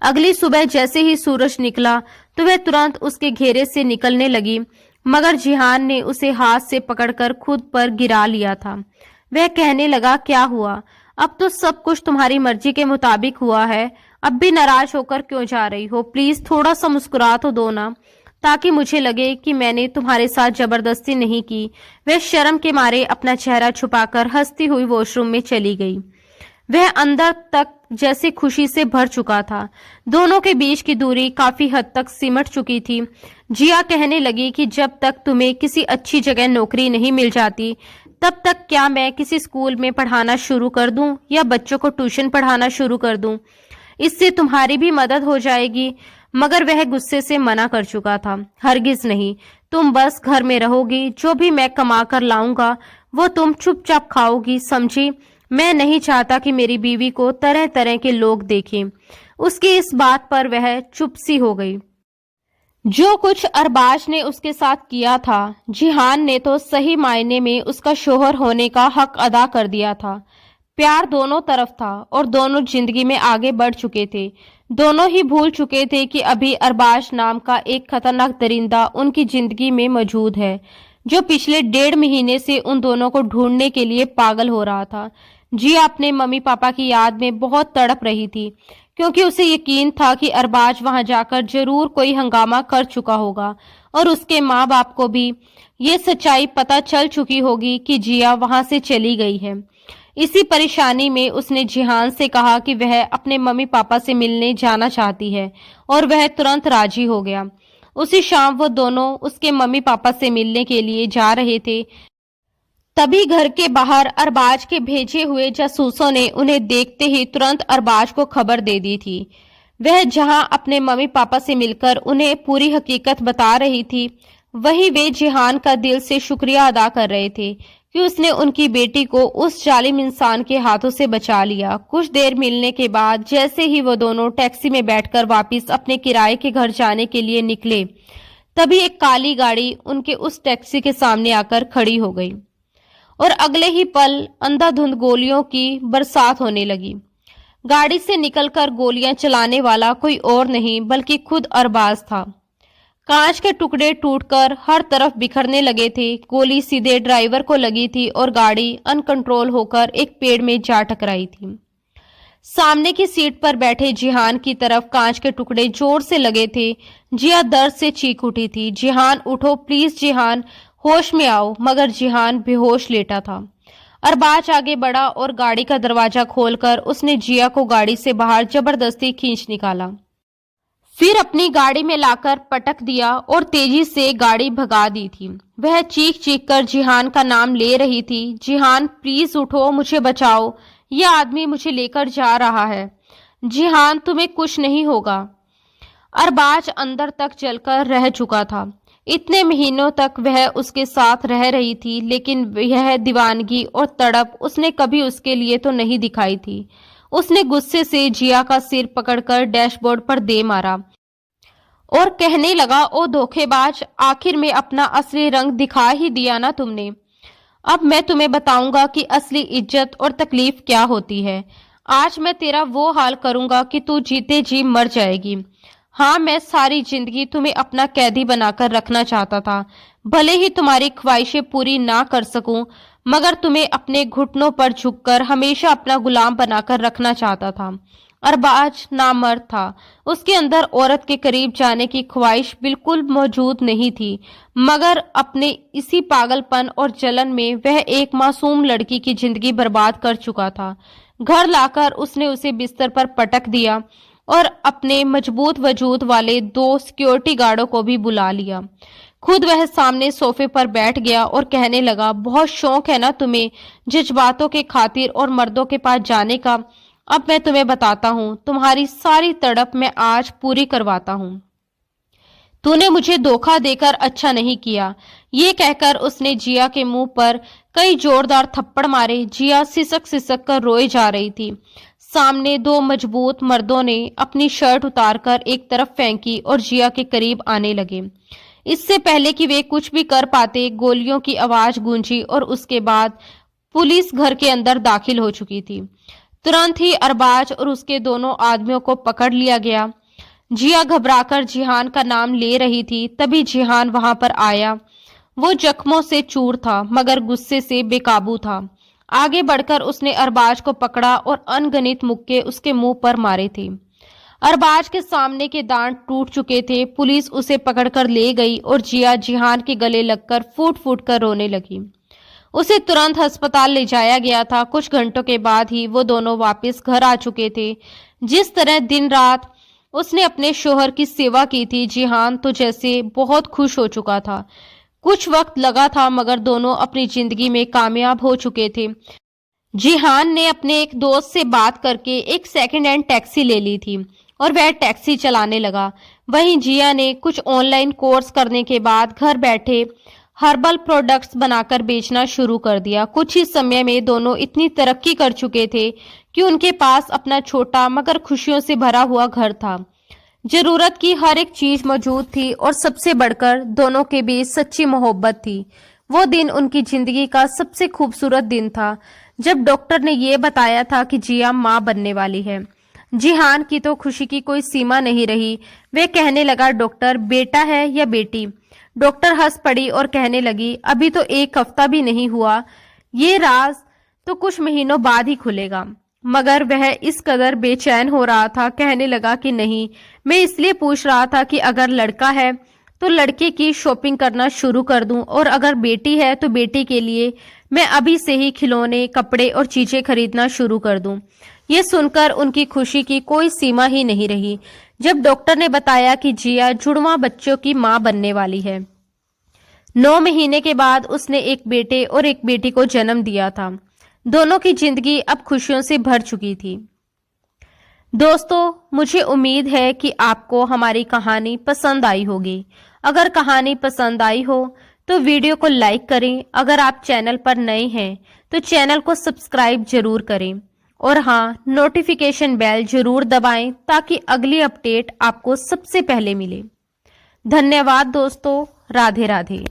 अगली सुबह जैसे ही सूरज निकला तो वह तुरंत उसके घेरे से निकलने लगी, मगर जिहान ने उसे हाथ से पकड़कर खुद पर गिरा लिया था। वह कहने लगा, क्या हुआ? अब तो सब कुछ तुम्हारी मर्जी के मुताबिक हुआ है, अब भी नाराज होकर क्यों जा रही हो? प्लीज थोड़ा सा मुस्कुरा तो दो ना, ताकि मुझे लगे कि मैंने तुम्हारे साथ जबरदस्ती नहीं की। वह शर्म के मारे अपना चेहरा छुपाकर हंसती हुई वॉशरूम में चली गई। वह अंदर तक जैसे खुशी से भर चुका था। दोनों के बीच की दूरी काफी हद तक सिमट चुकी थी। जिया कहने लगी कि जब तक तुम्हें किसी अच्छी जगह नौकरी नहीं मिल जाती, तब तक क्या मैं किसी स्कूल में पढ़ाना शुरू कर दूं या बच्चों को ट्यूशन पढ़ाना शुरू कर दूं? इससे तुम्हारी भी मदद हो जाएगी। मगर वह गुस्से से मना कर चुका था। हरगिज नहीं, तुम बस घर में रहोगी, जो भी मैं कमा कर लाऊंगा वो तुम चुपचाप खाओगी, समझी? मैं नहीं चाहता कि मेरी बीवी को तरह तरह के लोग देखें। उसकी इस बात पर वह चुप सी हो गई। जो कुछ अरबाज ने उसके साथ किया था, जिहान ने तो सही मायने में उसका शोहर होने का हक अदा कर दिया था। प्यार दोनों तरफ था और दोनों जिंदगी में आगे बढ़ चुके थे। दोनों ही भूल चुके थे कि अभी अरबाज नाम का एक खतरनाक दरिंदा उनकी जिंदगी में मौजूद है, जो पिछले 1.5 महीने से उन दोनों को ढूंढने के लिए पागल हो रहा था। जिया अपने मम्मी पापा की याद में बहुत तड़प रही थी, क्योंकि उसे यकीन था कि अरबाज वहां जाकर जरूर कोई हंगामा कर चुका होगा और उसके माँ बाप को भी ये सच्चाई पता चल चुकी होगी कि जिया वहां से चली गई है। इसी परेशानी में उसने जिहान से कहा कि वह अपने मम्मी पापा से मिलने जाना चाहती है और वह तुरंत राजी हो गया। उसी शाम वो दोनों उसके मम्मी पापा से मिलने के लिए जा रहे थे। तभी घर के बाहर अरबाज के भेजे हुए जासूसों ने उन्हें देखते ही तुरंत अरबाज को खबर दे दी थी। वह जहां अपने मम्मी पापा से मिलकर उन्हें पूरी हकीकत बता रही थी, वहीं वे जिहान का दिल से शुक्रिया अदा कर रहे थे कि उसने उनकी बेटी को उस जालिम इंसान के हाथों से बचा लिया। कुछ देर मिलने के बाद जैसे ही वो दोनों टैक्सी में बैठकर वापस अपने किराए के घर जाने के लिए निकले, तभी एक काली गाड़ी उनके उस टैक्सी के सामने आकर खड़ी हो गई और अगले ही पल अंधाधुंध गोलियों की बरसात होने लगी। गाड़ी से निकलकर गोलियां चलाने वाला कोई और नहीं बल्कि खुद अरबाज था। कांच के टुकड़े टूटकर हर तरफ बिखरने लगे थे। गोली सीधे ड्राइवर को लगी थी और गाड़ी अनकंट्रोल होकर एक पेड़ में जा टकराई थी। सामने की सीट पर बैठे जिहान की तरफ कांच के टुकड़े जोर से लगे थे। जिया दर्द से चीख उठी थी, जिहान उठो प्लीज जिहान, होश में आओ। मगर जिहान बेहोश लेटा था। अरबाज आगे बढ़ा और गाड़ी का दरवाजा खोलकर उसने जिया को गाड़ी से बाहर जबरदस्ती खींच निकाला। फिर अपनी गाड़ी में लाकर पटक दिया और तेजी से गाड़ी भगा दी थी। वह चीख चीख कर जिहान का नाम ले रही थी, जिहान प्लीज उठो, मुझे बचाओ, यह आदमी मुझे लेकर जा रहा है। जिहान तुम्हें कुछ नहीं होगा। अरबाज अंदर तक जलकर रह चुका था। इतने महीनों तक वह उसके साथ रह रही थी, लेकिन यह दीवानगी और तड़प उसने कभी उसके लिए तो नहीं दिखाई थी। उसने गुस्से से जिया का सिर पकड़कर डैशबोर्ड पर दे मारा और कहने लगा, ओ धोखेबाज, आखिर में अपना असली रंग दिखा ही दिया ना तुमने। अब मैं तुम्हें बताऊंगा कि असली इज्जत और तकलीफ क्या होती है। आज मैं तेरा वो हाल करूंगा कि तू जीते जी मर जाएगी। हाँ, मैं सारी जिंदगी तुम्हें अपना कैदी बनाकर रखना चाहता था। भले ही तुम्हारी ख्वाहिशें पूरी ना कर सकूं, मगर तुम्हें अपने घुटनों पर झुककर हमेशा अपना गुलाम बनाकर रखना चाहता था। अरबाज नामर्द था। उसके अंदर औरत के करीब जाने की ख्वाहिश बिल्कुल मौजूद नहीं थी, मगर अपने इसी पागलपन और जलन में वह एक मासूम लड़की की जिंदगी बर्बाद कर चुका था। घर लाकर उसने उसे बिस्तर पर पटक दिया और अपने मजबूत वजूद वाले 2 सिक्योरिटी गार्डों को भी बुला लिया। खुद वह सामने सोफे पर बैठ गया और कहने लगा, बहुत शौक है ना तुम्हें जज्बातों के खातिर और मर्दों के पास जाने का। अब मैं तुम्हें बताता हूँ, तुम्हारी सारी तड़प मैं आज पूरी करवाता हूँ। तूने मुझे धोखा देकर अच्छा नहीं किया। ये कहकर उसने जिया के मुंह पर कई जोरदार थप्पड़ मारे। जिया सिसक सिसक कर रोए जा रही थी। सामने 2 मजबूत मर्दों ने अपनी शर्ट उतारकर एक तरफ फेंकी और जिया के करीब आने लगे। इससे पहले कि वे कुछ भी कर पाते, गोलियों की आवाज गूंजी और उसके बाद पुलिस घर के अंदर दाखिल हो चुकी थी। तुरंत ही अरबाज और उसके दोनों आदमियों को पकड़ लिया गया। जिया घबराकर जिहान का नाम ले रही थी, तभी जिहान वहां पर आया। वो जख्मों से चूर था, मगर गुस्से से बेकाबू था। आगे बढ़कर उसने अरबाज को पकड़ा और अनगिनत मुक्के उसके मुंह पर मारे थे। अरबाज के सामने के दांत टूट चुके थे। पुलिस उसे पकड़कर ले गई और जिया जिहान के गले लगकर फूट फूट कर रोने लगी। उसे तुरंत अस्पताल ले जाया गया था। कुछ घंटों के बाद ही वो दोनों वापस घर आ चुके थे। जिस तरह दिन रात उसने अपने शोहर की सेवा की थी, जिहान तो जैसे बहुत खुश हो चुका था। कुछ वक्त लगा था, मगर दोनों अपनी जिंदगी में कामयाब हो चुके थे। जिहान ने अपने एक दोस्त से बात करके एक सेकंड हैंड टैक्सी ले ली थी और वह टैक्सी चलाने लगा। वहीं जिया ने कुछ ऑनलाइन कोर्स करने के बाद घर बैठे हर्बल प्रोडक्ट्स बनाकर बेचना शुरू कर दिया। कुछ ही समय में दोनों इतनी तरक्की कर चुके थे कि उनके पास अपना छोटा मगर खुशियों से भरा हुआ घर था। जरूरत की हर एक चीज मौजूद थी और सबसे बढ़कर दोनों के बीच सच्ची मोहब्बत थी। वो दिन उनकी जिंदगी का सबसे खूबसूरत दिन था जब डॉक्टर ने ये बताया था कि जिया माँ बनने वाली है। जिहान की तो खुशी की कोई सीमा नहीं रही। वे कहने लगा, डॉक्टर बेटा है या बेटी? डॉक्टर हंस पड़ी और कहने लगी, अभी तो 1 हफ्ता भी नहीं हुआ, ये राज तो कुछ महीनों बाद ही खुलेगा। मगर वह इस कदर बेचैन हो रहा था, कहने लगा कि नहीं, मैं इसलिए पूछ रहा था कि अगर लड़का है तो लड़के की शॉपिंग करना शुरू कर दूं, और अगर बेटी है तो बेटी के लिए मैं अभी से ही खिलौने, कपड़े और चीजें खरीदना शुरू कर दूं। ये सुनकर उनकी खुशी की कोई सीमा ही नहीं रही जब डॉक्टर ने बताया कि जिया जुड़वा बच्चों की मां बनने वाली है। 9 महीने के बाद उसने एक बेटे और एक बेटी को जन्म दिया था। दोनों की जिंदगी अब खुशियों से भर चुकी थी। दोस्तों, मुझे उम्मीद है कि आपको हमारी कहानी पसंद आई होगी। अगर कहानी पसंद आई हो तो वीडियो को लाइक करें। अगर आप चैनल पर नए हैं तो चैनल को सब्सक्राइब जरूर करें और हाँ, नोटिफिकेशन बेल जरूर दबाएं ताकि अगली अपडेट आपको सबसे पहले मिले। धन्यवाद दोस्तों। राधे राधे।